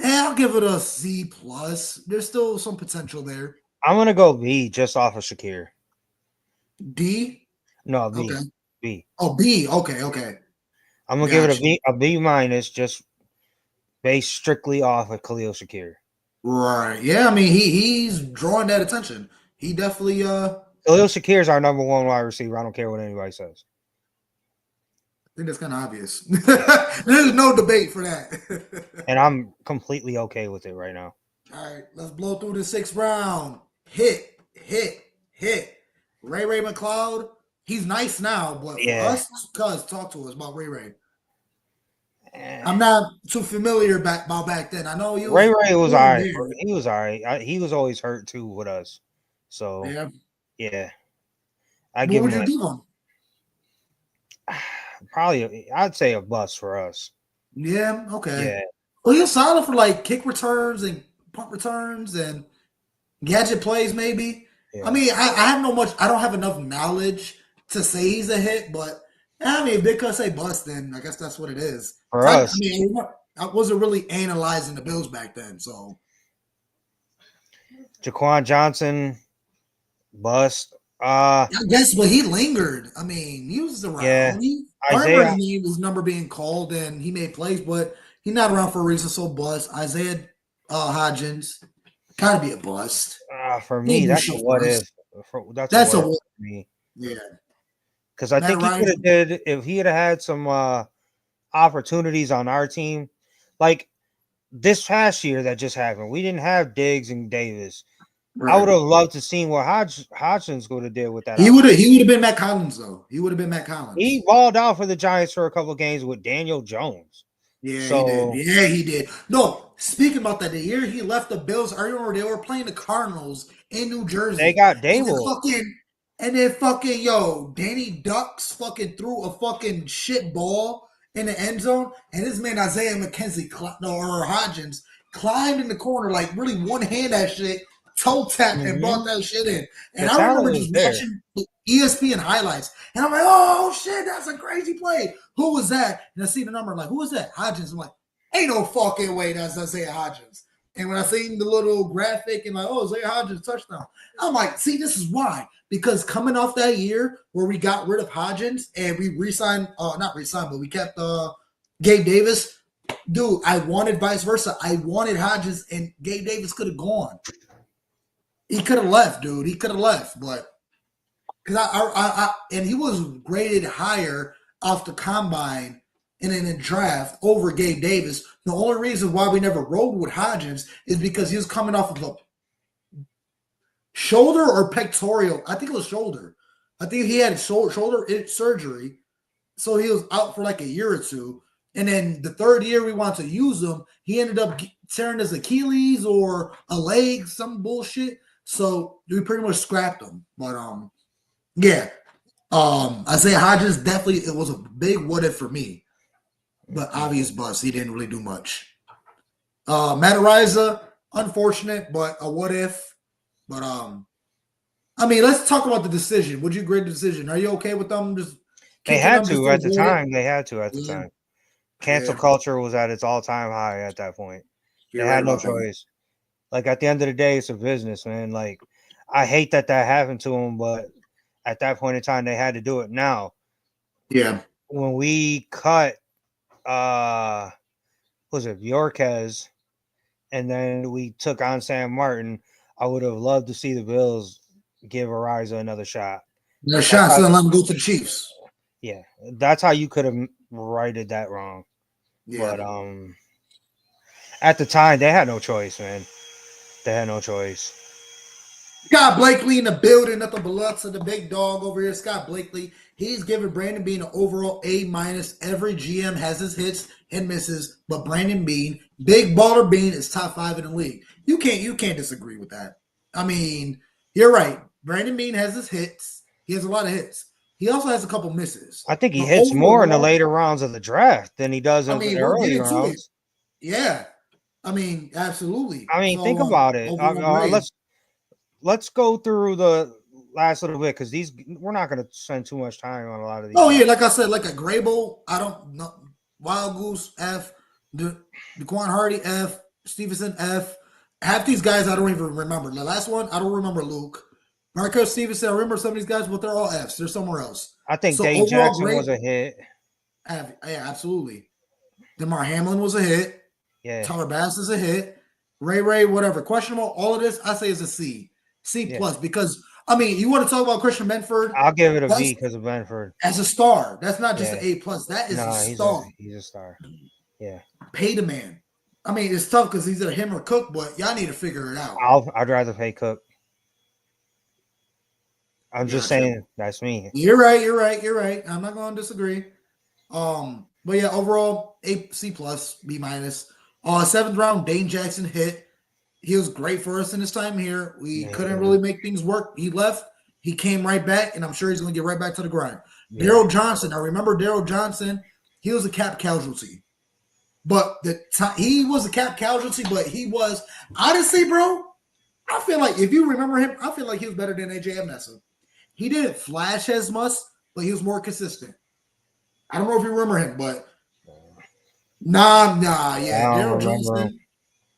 I'll give it a C plus. There's still some potential there. I'm gonna go B just off of Shakir. D? No, B. Okay. B. Oh, B. Okay. I'm gonna give it a B minus just based strictly off of Khalil Shakir. Right. Yeah, I mean he's drawing that attention. He definitely Khalil Shakir is our #1 wide receiver. I don't care what anybody says. I think that's kind of obvious. There's no debate for that. And I'm completely okay with it right now. All right, let's blow through the 6th round. Hit. Ray McLeod, he's nice now, but for us, cuz talk to us about Ray. I'm not too familiar about back then. I know you. Ray was all right. He was all right. He was always hurt too with us. So yeah. What would you give him? Probably, I'd say a bust for us. Yeah. Okay. Yeah. Well, he's solid for kick returns and punt returns and gadget plays, maybe. Yeah. I mean, I have no much. I don't have enough knowledge to say he's a hit, but I mean, if they could say bust, then I guess that's what it is. For us, I mean, I wasn't really analyzing the Bills back then, so. Jaquan Johnson, bust. I guess, but he lingered. I mean, he was around. Yeah. I remember his number being called and he made plays, but he's not around for a reason. So bust. Isaiah Hodgins, gotta be a bust. For me, that's a what if. That's a what if for me. Yeah. Because I think he could have did if he had some opportunities on our team, like this past year that just happened. We didn't have Diggs and Davis. Right. I would have loved to see what Hodgins would have did with that. He would have been Matt Collins though. He would have been Matt Collins. He balled out for the Giants for a couple of games with Daniel Jones. Yeah, he did. Yeah, he did. No, speaking about that, the year he left the Bills, I remember they were playing the Cardinals in New Jersey. They got Dable. And then fucking Danny Ducks fucking threw a fucking shit ball in the end zone, and this man Isaiah McKenzie or Hodgins climbed in the corner, like really one hand that shit, toe tap and brought that shit in. And I remember just watching ESPN highlights, and I'm like, oh shit, that's a crazy play. Who was that? And I see the number, I'm like, who was that? Hodgins. I'm like, ain't no fucking way that's Isaiah Hodgins. And when I seen the little graphic and like, oh, Isaiah Hodgins touchdown, I'm like, see, this is why. Because coming off that year where we got rid of Hodgins and we not re-signed, but we kept Gabe Davis. Dude, I wanted vice versa. I wanted Hodgins and Gabe Davis could have gone. He could have left, dude. He could have left, but because and he was graded higher off the combine and in the draft over Gabe Davis. The only reason why we never rode with Hodgins is because he was coming off of a shoulder or pectoral. I think it was shoulder. I think he had shoulder surgery. So he was out for like a year or two. And then the third year we wanted to use him, he ended up tearing his Achilles or a leg, some bullshit. So we pretty much scrapped him. But yeah. Isaiah Hodgins definitely, it was a big what if for me. But obvious bust. He didn't really do much. Matt Ariza, unfortunate, but a what if. But I mean, let's talk about the decision. Would you grade the decision? Are you okay with them just? They had to at the time. They had to at the time. Cancel culture was at its all-time high at that point. They had no choice. Like at the end of the day, it's a business, man. Like I hate that happened to them, but at that point in time, they had to do it. Now, yeah, when we cut, was it Yorquez, and then we took on Sam Martin, I would have loved to see the Bills give Ariza another shot. Another shot, so then let him go to the Chiefs. Yeah, that's how you could have righted that wrong. Yeah. But at the time, they had no choice, man. They had no choice. Scott Blakely in the building, nothing but love to the big dog over here. Scott Blakely, he's giving Brandon Beane an overall A-. Every GM has his hits and misses, but Brandon Beane, big baller Beane, is top 5 in the league. You can't disagree with that. I mean, you're right. Brandon Beane has his hits. He has a lot of hits. He also has a couple misses. I think he hits more in the later rounds of the draft than he does in the early rounds. Yeah. I mean, absolutely. I mean, think about it. Let's go through the last little bit because we're not going to spend too much time on a lot of these. Oh, yeah. Like I said, like a Grable, I don't know. Wild Goose, F. DeQuan Hardy, F. Stevenson, F. Half these guys I don't even remember. The last one, I don't remember Luke. Marcus Stevenson, I remember some of these guys, but they're all Fs. They're somewhere else. I think Dave Jackson was a hit. Yeah, absolutely. DeMar Hamlin was a hit. Yeah. Tyler Bass is a hit. Ray, whatever. Questionable. All of this, I say is a C. C plus. Because, I mean, you want to talk about Christian Benford? I'll give it a B because of Benford. As a star. That's not just an A plus. That is a star. He's a star. Yeah. Pay the man. I mean, it's tough because he's either him or Cook, but y'all need to figure it out. I'd rather pay Cook. I'm just saying that's me. You're right. I'm not going to disagree. But yeah, overall, A, C plus, B minus. 7th round, Dane Jackson hit. He was great for us in his time here. We couldn't really make things work. He left. He came right back, and I'm sure he's going to get right back to the grind. Yeah. Daryl Johnson. I remember Daryl Johnson. He was a cap casualty. But he was a cap casualty, but he was, honestly, bro, I feel like if you remember him, I feel like he was better than AJ Epnesa. He didn't flash as much, but he was more consistent. I don't know if you remember him, but yeah. Daryl Johnson,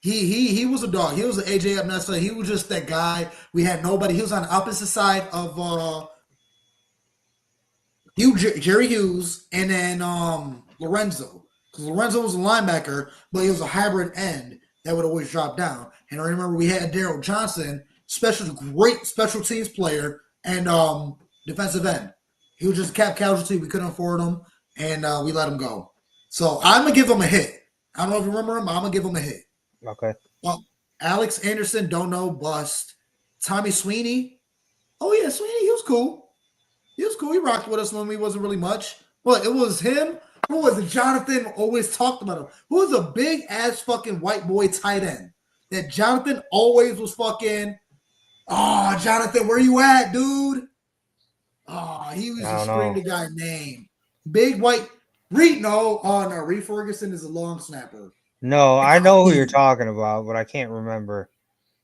he was a dog. He was an AJ Epnesa. He was just that guy. We had nobody. He was on the opposite side of Jerry Hughes and then Lorenzo. Because Lorenzo was a linebacker, but he was a hybrid end that would always drop down. And I remember we had Daryl Johnson, great special teams player and defensive end. He was just a cap casualty. We couldn't afford him, and we let him go. So I'm gonna give him a hit. I don't know if you remember him. I'm gonna give him a hit. Okay. Well, Alex Anderson, don't know, bust. Tommy Sweeney. Oh yeah, Sweeney. He was cool. He was cool. He rocked with us when we wasn't really much. But it was him. Who was it? Jonathan always talked about him. Who was a big ass fucking white boy tight end that Jonathan always was fucking. Oh, Jonathan, where you at, dude? Oh, he used to scream the guy's name. Big white Reed. No, no. Reed Ferguson is a long snapper. No, I know who you're talking about, but I can't remember.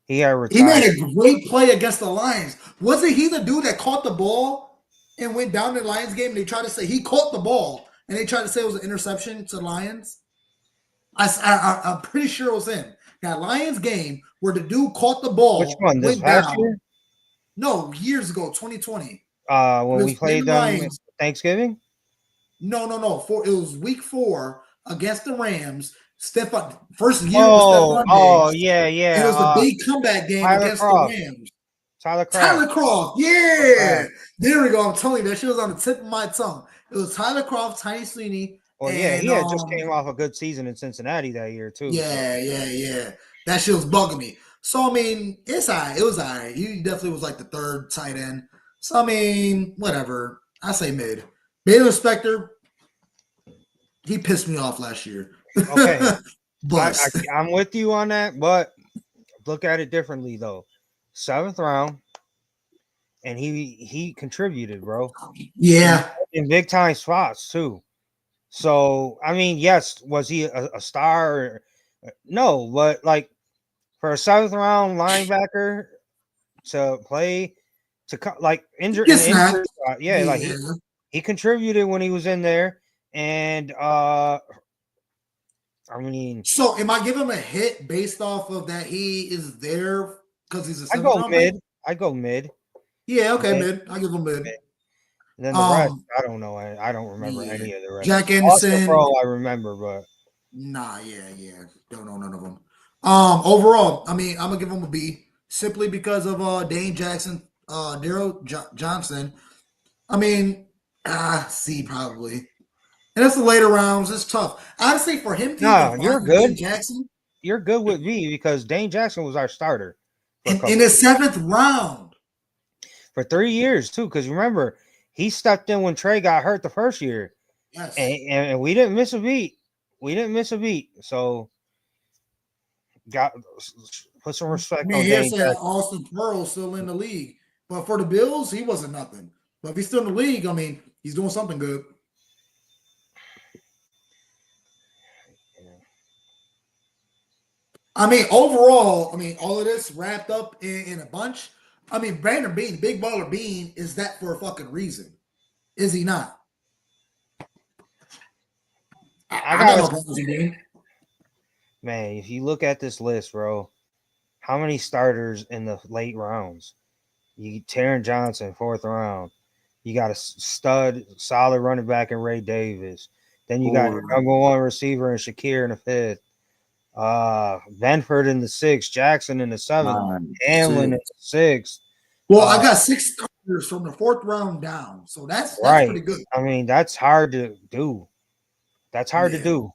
He retired. He made a great play against the Lions. Wasn't he the dude that caught the ball and went down in the Lions game? And they tried to say he caught the ball, and they tried to say it was an interception to the Lions. I'm pretty sure it was him. That Lions game where the dude caught the ball. Which one? This past year? No, years ago, 2020. When we played them Thanksgiving? No. It was week 4 against the Rams. First year with Stephon Diggs. Yeah. It was a big comeback game against the Rams. Tyler Croft. Yeah. There we go. I'm telling you, that shit was on the tip of my tongue. It was Tyler Croft, Tiny Sweeney. Well, yeah, he had just came off a good season in Cincinnati that year, too. Yeah. That shit was bugging me. So, I mean, it's all right. It was all right. He definitely was like the third tight end. So, I mean, whatever. I say mid. Baylor Spector, he pissed me off last year. Okay. I'm with you on that, but look at it differently, though. 7th round, and he contributed, bro. Yeah. In big time spots, too. So, I mean, yes, was he a star? No, but like for a 7th round linebacker to play injured, he contributed when he was in there, and I mean, so am I giving him a hit based off of that he is there because he's a 7th round mid. I go mid. Yeah, okay, mid. I give him mid. And then the rest, I don't know. I don't remember any of the rest. Jack Anderson, I remember, but nah, yeah, don't know none of them. Overall, I mean, I'm gonna give him a B simply because of Dane Jackson, Daryl Johnson. I mean, C probably. And it's the later rounds. It's tough. Honestly, for him to you're good. Dane Jackson, you're good with B because Dane Jackson was our starter in the 7th round for 3 years too. Because remember, he stepped in when Trey got hurt the first year. Yes. And we didn't miss a beat. So put some respect on Dane Jackson. Austin Pearl still in the league. But for the Bills, he wasn't nothing. But if he's still in the league, I mean, he's doing something good. I mean, overall, all of this wrapped up in a bunch. I mean, Brandon Beane, Big Baller Beane, is that for a fucking reason? Is he not? I got no man, if you look at this list, bro, how many starters in the late rounds? You Taron Johnson, 4th round. You got a stud, solid running back in Ray Davis. Then you got your number 1 receiver in Shakir in the 5th. Benford in the 6th, Jackson in the 7th, Hamlin in the 6th. Well, I got 6 starters from the 4th round down, so that's pretty good. I mean, that's hard to do. To do.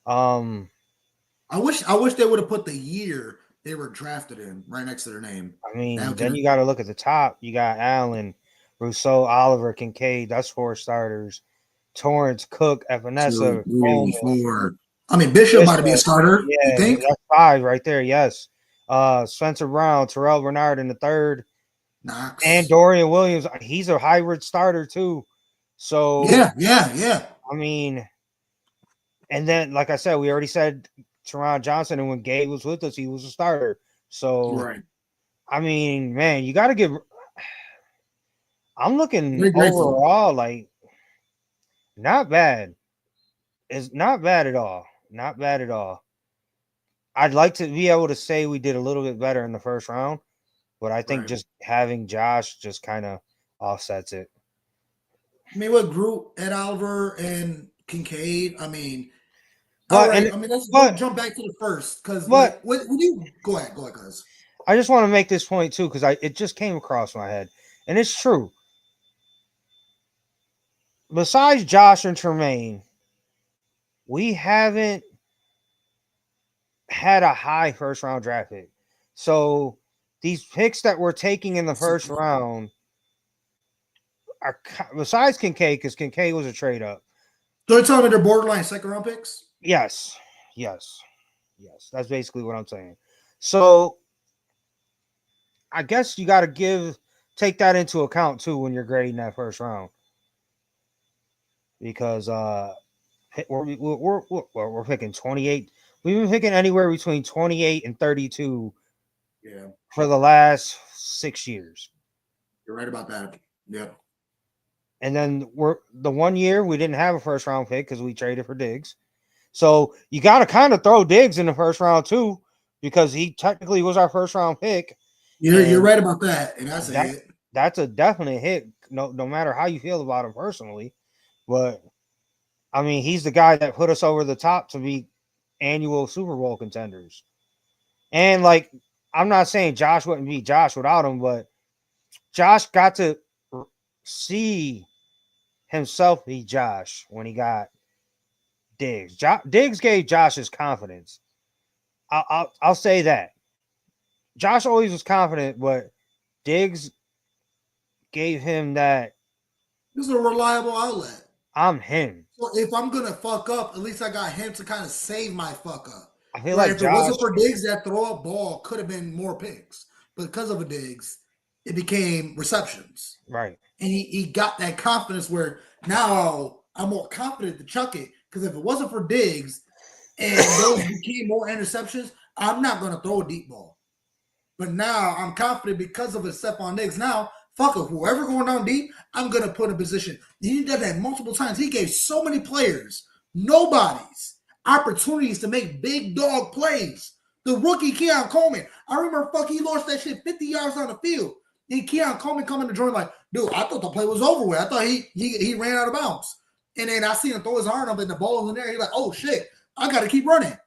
I wish they would have put the year they were drafted in right next to their name. I mean, then you got to look at the top. You got Allen, Rousseau, Oliver, Kincaid. That's 4 starters. Torrance, Cook, Evanessa, 4. I mean, Bishop might be a starter. Yeah, you think? That's 5 right there. Yes. Spencer Brown, Terrell Bernard in the 3rd, Knox. and Dorian Williams. He's a hybrid starter too. So yeah. I mean, and then like I said, we already said Teron Johnson, and when Gabe was with us, he was a starter. So right. I mean, man, you got to give. I'm looking overall like not bad. It's not bad at all. Not bad at all. I'd like to be able to say we did a little bit better in the 1st round, but I think just having Josh just kind of offsets it. I mean, what Groot, Ed Oliver, and Kincaid. I mean, let's jump back to the 1st because what do you go ahead, guys. I just want to make this point too because it just came across my head, and it's true. besides Josh and Tremaine, we haven't had a high first round draft pick. So these picks that we're taking in the first round are besides Kincaid, because Kincaid was a trade up. So you're telling me they're borderline second round picks? Yes. That's basically what I'm saying. So I guess you got to take that into account too when you're grading that first round, because we're picking 28. We've been picking anywhere between 28 and 32. Yeah. For the last 6 years. You're right about that. Yep. And then the 1 year we didn't have a first round pick because we traded for Diggs. So you got to kind of throw Diggs in the first round too, because he technically was our first round pick. You're right about that, and that's a hit. That's a definite hit. No matter how you feel about him personally, but I mean he's the guy that put us over the top to be annual Super Bowl contenders. And like I'm not saying Josh wouldn't be Josh without him, but Josh got to see himself be Josh when he got Diggs. Diggs gave Josh his confidence. I'll say that. Josh always was confident, but Diggs gave him that. This is a reliable outlet. I'm him. So if I'm gonna fuck up, at least I got him to kind of save my fuck up. I feel like if it wasn't for Diggs, that throw up ball could have been more picks. But because of a Diggs, it became receptions. Right. And he got that confidence where now I'm more confident to chuck it. Because if it wasn't for Diggs and those became more interceptions, I'm not going to throw a deep ball. But now I'm confident because of a step on Diggs. Now, fuck it, whoever going down deep, I'm going to put in position. He did that multiple times. He gave so many players, nobody's opportunities to make big dog plays. The rookie Keon Coleman, I remember he launched that shit 50 yards on the field. And Keon Coleman coming to join like, dude, I thought the play was over with. I thought he ran out of bounds. And then I seen him throw his arm up and the ball was in there. He's like, oh shit, I got to keep running.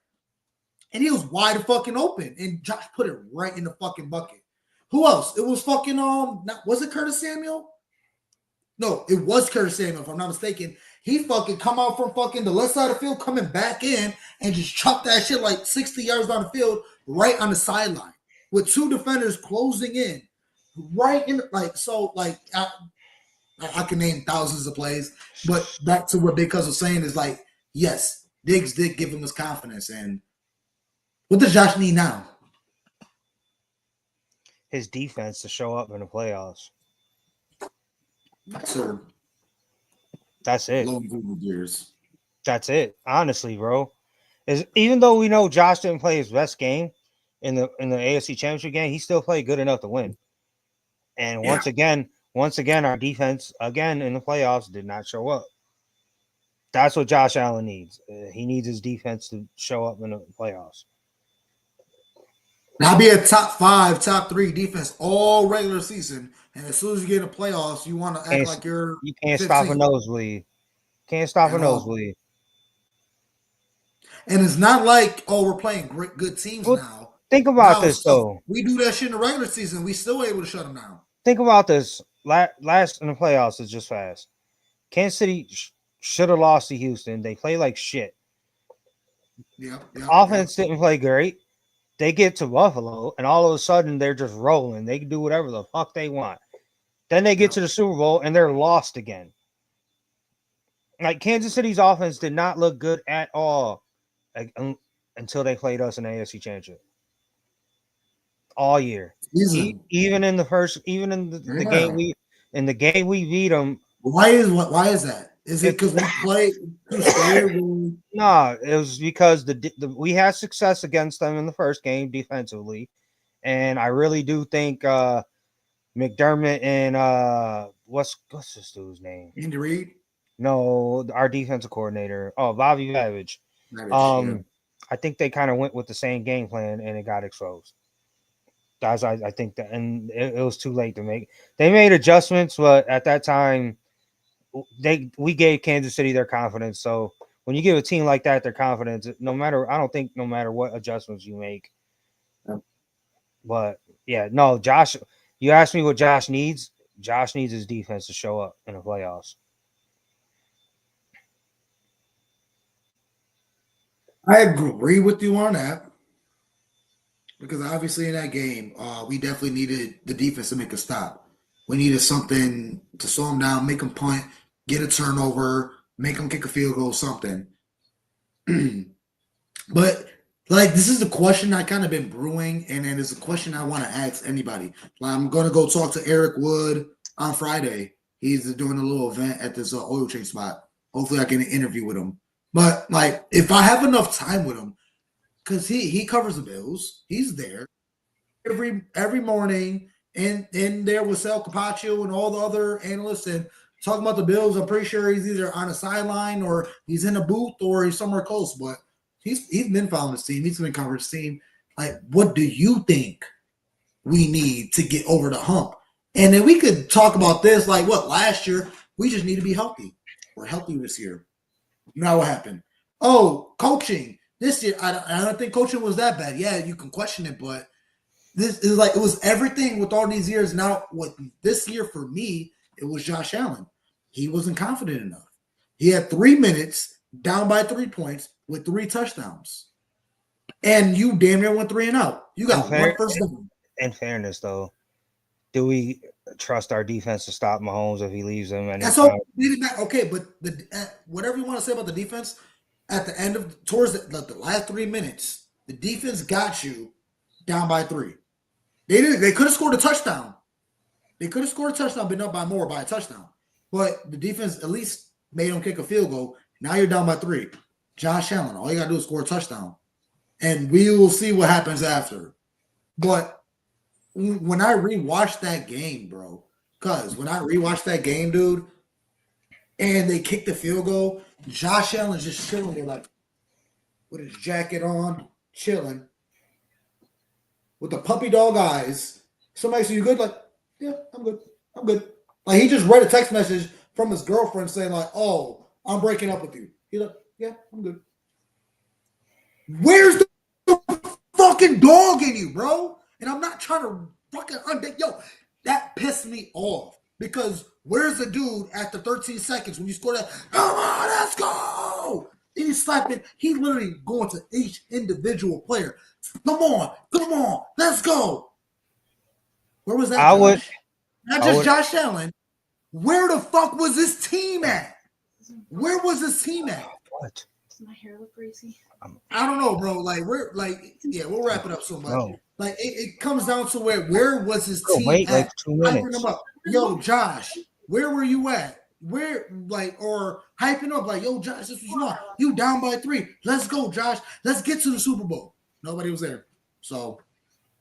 And he was wide fucking open. And Josh put it right in the fucking bucket. Who else? It was fucking, was it Curtis Samuel? No, it was Curtis Samuel, if I'm not mistaken. He fucking come out from fucking the left side of the field, coming back in and just chuck that shit like 60 yards down the field right on the sideline with two defenders closing in. Right in, I can name thousands of plays, but back to what Big Cuz was saying is like, yes, Diggs did give him his confidence. And what does Josh need now? His defense to show up in the playoffs. So that's it. Long years. That's it. Honestly, bro. Even though we know Josh didn't play his best game in the AFC Championship game, he still played good enough to win. And once again, our defense again in the playoffs did not show up. That's what Josh Allen needs. He needs his defense to show up in the playoffs. Now be a top 5, top 3 defense all regular season, and as soon as you get in the playoffs, you want to act like you can't 15. Stop a nosebleed. Can't stop a nosebleed. And it's not like, we're playing good teams now. Think about this though. We do that shit in the regular season. We still able to shut them down. Think about this. Last in the playoffs is just fast. Kansas City should have lost to Houston. They play like shit. Offense didn't play great. They get to Buffalo, and all of a sudden they're just rolling. They can do whatever the fuck they want. Then they get to the Super Bowl, and they're lost again. Like, Kansas City's offense did not look good at all until they played us in the AFC Championship. All year. Even in the game we beat them. Why is that? Is it because we played too scared? No, it was because we had success against them in the first game defensively, and I really do think McDermott and what's this dude's name? Andy Reid? No, our defensive coordinator. Oh, Bobby Babich. I think they kind of went with the same game plan, and it got exposed. Guys, I think that, and it was too late to make. They made adjustments, but at that time, we gave Kansas City their confidence. So when you give a team like that their confidence, no matter what adjustments you make. But yeah, no, Josh. You asked me what Josh needs. Josh needs his defense to show up in the playoffs. I agree with you on that. Because obviously in that game, we definitely needed the defense to make a stop. We needed something to slow them down, make them punt, get a turnover, make them kick a field goal, something. But like this is the question I kind of been brewing, and then it's a question I want to ask anybody. Like, I'm going to go talk to Eric Wood on Friday. He's doing a little event at this oil change spot. Hopefully, I get an interview with him. But like, if I have enough time with him, because he covers the Bills, he's there every morning, and there with Sal Capaccio and all the other analysts and talking about the Bills. I'm pretty sure he's either on a sideline or he's in a booth or he's somewhere close. But he's been following this team. He's been covering this team. Like, what do you think we need to get over the hump? And then we could talk about this. Like, what last year we just need to be healthy. We're healthy this year. Now what happened? Oh, coaching this year. I don't think coaching was that bad. Yeah, you can question it, but this is like it was everything with all these years. Now, what this year for me, it was Josh Allen. He wasn't confident enough. He had 3 minutes down by 3 points with 3 touchdowns, and you damn near went 3-0. You got one first down. In fairness, though, do we trust our defense to stop Mahomes if he leaves them? That's all. Okay, but whatever you want to say about the defense, at the end of towards the last 3 minutes, the defense got you down by 3. They could have scored a touchdown. They could have scored a touchdown, been up by more by a touchdown. But the defense at least made them kick a field goal. Now you're down by 3. Josh Allen, all you gotta do is score a touchdown. And we will see what happens after. But when I rewatched that game, bro, dude, and they kicked the field goal, Josh Allen's just chilling there like with his jacket on, chilling. With the puppy dog eyes. Somebody said, "You good?" Like, yeah, I'm good. I'm good. Like, he just read a text message from his girlfriend saying, like, "Oh, I'm breaking up with you." He's like, "Yeah, I'm good." Where's the fucking dog in you, bro? And I'm not trying to fucking yo, that pissed me off. Because where's the dude after 13 seconds when you score that? Come on, let's go! And he's slapping, he's literally going to each individual player. Come on, let's go. Where was that? Not just Josh Allen. Where the fuck was his team at? Where was his team at? What? Does my hair look greasy? I don't know, bro. Like, we'll wrap it up so much. No. Like, it comes down to where was his team wait, at? like 2 minutes. Yo, Josh, where were you at? Where, like, or hyping up, like, yo, Josh, this was you want. You down by 3. Let's go, Josh. Let's get to the Super Bowl. Nobody was there. So,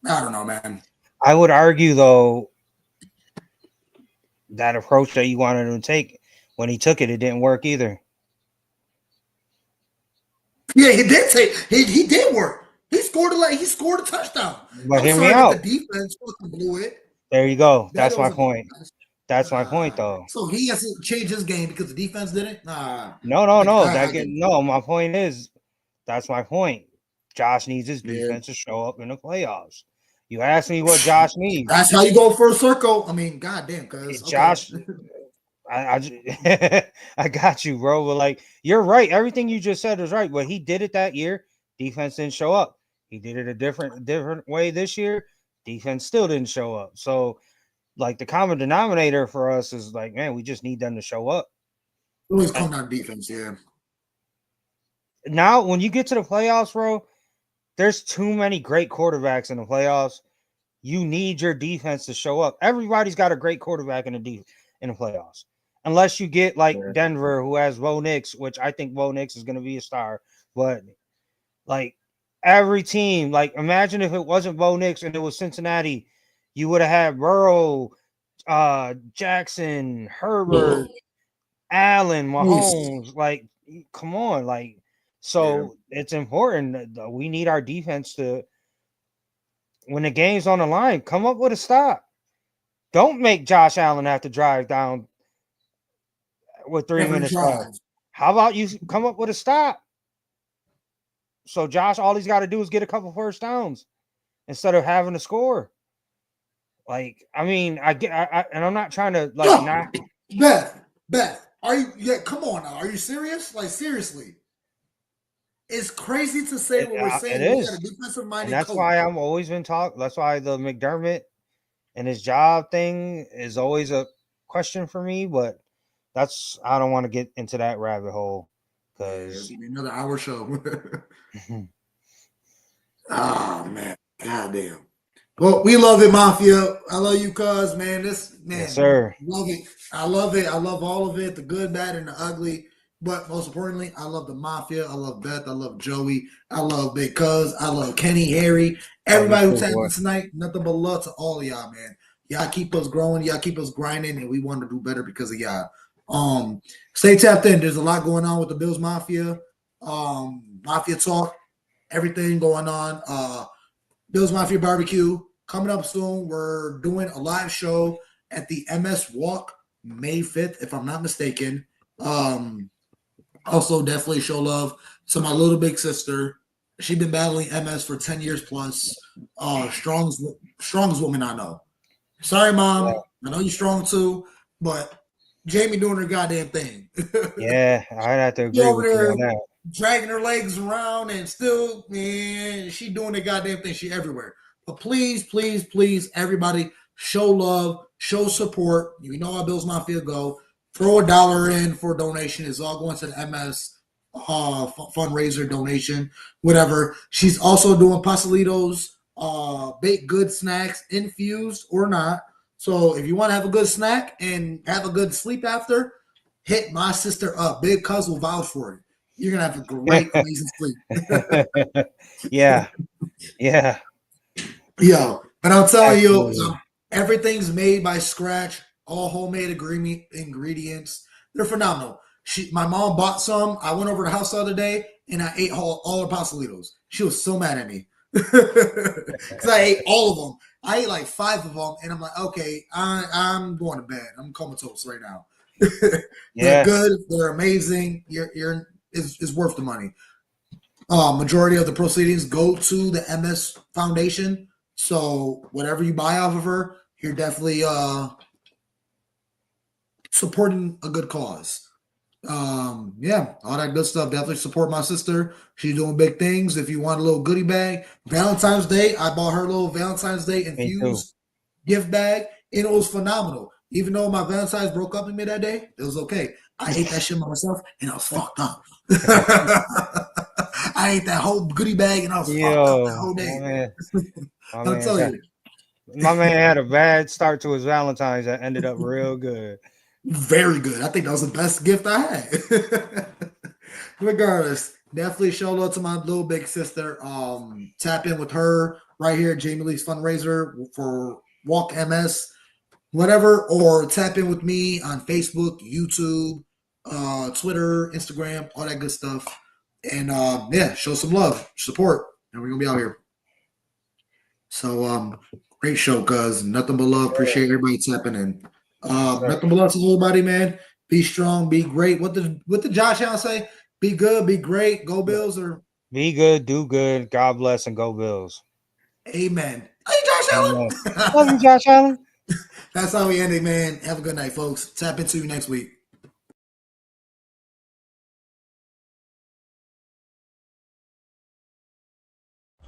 I don't know, man. I would argue, though, that approach that you wanted him to take, when he took it, it didn't work either. Yeah, he did take. He did work. He scored a touchdown. But hear me out. The defense blew it. There you go. That's my point. That's my point, though. So he has to change his game because the defense didn't. No. My point is, that's my point. Josh needs his defense to show up in the playoffs. You ask me what Josh needs. That's how you go for a circle. I mean, goddamn, cuz Josh. I got you, bro. But like, you're right. Everything you just said is right. But he did it that year. Defense didn't show up. He did it a different way this year. Defense still didn't show up. So, like, the common denominator for us is like, man, we just need them to show up. Always come down defense, yeah. Now, when you get to the playoffs, bro, there's too many great quarterbacks in the playoffs. You need your defense to show up. Everybody's got a great quarterback in the playoffs. Unless you get like Denver, who has Bo Nix, which I think Bo Nix is going to be a star. But like every team, like imagine if it wasn't Bo Nix and it was Cincinnati, you would have had Burrow, Jackson, Herbert, Allen, Mahomes. Like, come on, like. So it's important that we need our defense to, when the game's on the line, come up with a stop. Don't make Josh Allen have to drive down with 3 minutes left. How about you come up with a stop? So Josh, all he's got to do is get a couple first downs instead of having to score. Like, I mean, and I'm not trying to like Beth, are you? Yeah, come on now. Are you serious? Like, seriously. It's crazy to say what we're saying. It We got is. a defensive minded And that's coach. why I'm always been talking. That's why the McDermott and his job thing is always a question for me. But I don't want to get into that rabbit hole because it's another hour show. Oh man, goddamn. Well, we love it, Mafia. I love you, cuz man. This man, yes, sir. Love it. I love it. I love all of it, the good, bad, and the ugly. But most importantly, I love the Mafia. I love Beth. I love Joey. I love Big Cuz. I love Kenny, Harry, everybody who's happening tonight. Nothing but love to all of y'all, man. Y'all keep us growing. Y'all keep us grinding, and we want to do better because of y'all. Stay tapped in. There's a lot going on with the Bills Mafia. Mafia talk, everything going on. Bills Mafia Barbecue coming up soon. We're doing a live show at the MS Walk May 5th, if I'm not mistaken. Also, definitely show love to my little big sister. She's been battling MS for 10 years plus. Strongest woman I know. Sorry, Mom. Yeah. I know you're strong too, but Jamie doing her goddamn thing. Yeah, I'd have to agree with you on that. Dragging her legs around and still, man, she doing the goddamn thing. She everywhere. But please, please, please, everybody, show love, show support. You know how Bills Mafia go. Throw $1 in for a donation. It's all going to the MS fundraiser donation, whatever. She's also doing pastelitos, baked good snacks, infused or not. So if you want to have a good snack and have a good sleep after, hit my sister up. Big Cuz will vouch for it. You're gonna have a great, amazing sleep. Yeah. Yo, but I'm telling you, everything's made by scratch, all homemade ingredients. They're phenomenal. My mom bought some. I went over to the house the other day and I ate all her pastelitos. She was so mad at me because I ate all of them. I ate like 5 of them, and I'm like, okay, I'm going to bed. I'm comatose right now. They're good. They're amazing. It's worth the money. Majority of the proceedings go to the MS Foundation. So whatever you buy off of her, you're definitely supporting a good cause. Yeah, all that good stuff. Definitely support my sister. She's doing big things. If you want a little goodie bag, Valentine's Day, I bought her a little Valentine's Day infused gift bag, and it was phenomenal. Even though my Valentine's broke up in me that day, it was okay. I ate that shit by myself, and I was fucked up. I ate that whole goodie bag, and I was fucked up that whole day. I'll tell you. My man had a bad start to his Valentine's that ended up real good. Very good. I think that was the best gift I had. Regardless, definitely show love to my little big sister. Tap in with her right here at Jamie Lee's fundraiser for Walk MS, whatever, or tap in with me on Facebook, YouTube, Twitter, Instagram, all that good stuff. And yeah, show some love, support, and we're gonna be out here. So great show, cuz nothing but love. Appreciate everybody tapping in. Nothing but love to everybody, man. Be strong, be great. What did Josh Allen say? Be good, be great, go Bills, or be good, do good, God bless, and go Bills. Amen. Hey, Josh Allen. Love you, Josh Allen. That's how we end it, man. Have a good night, folks. Tap into you next week.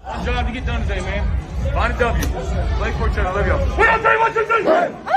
One job to get done today, man. Find a W. Play for each other. Love y'all. What else? What you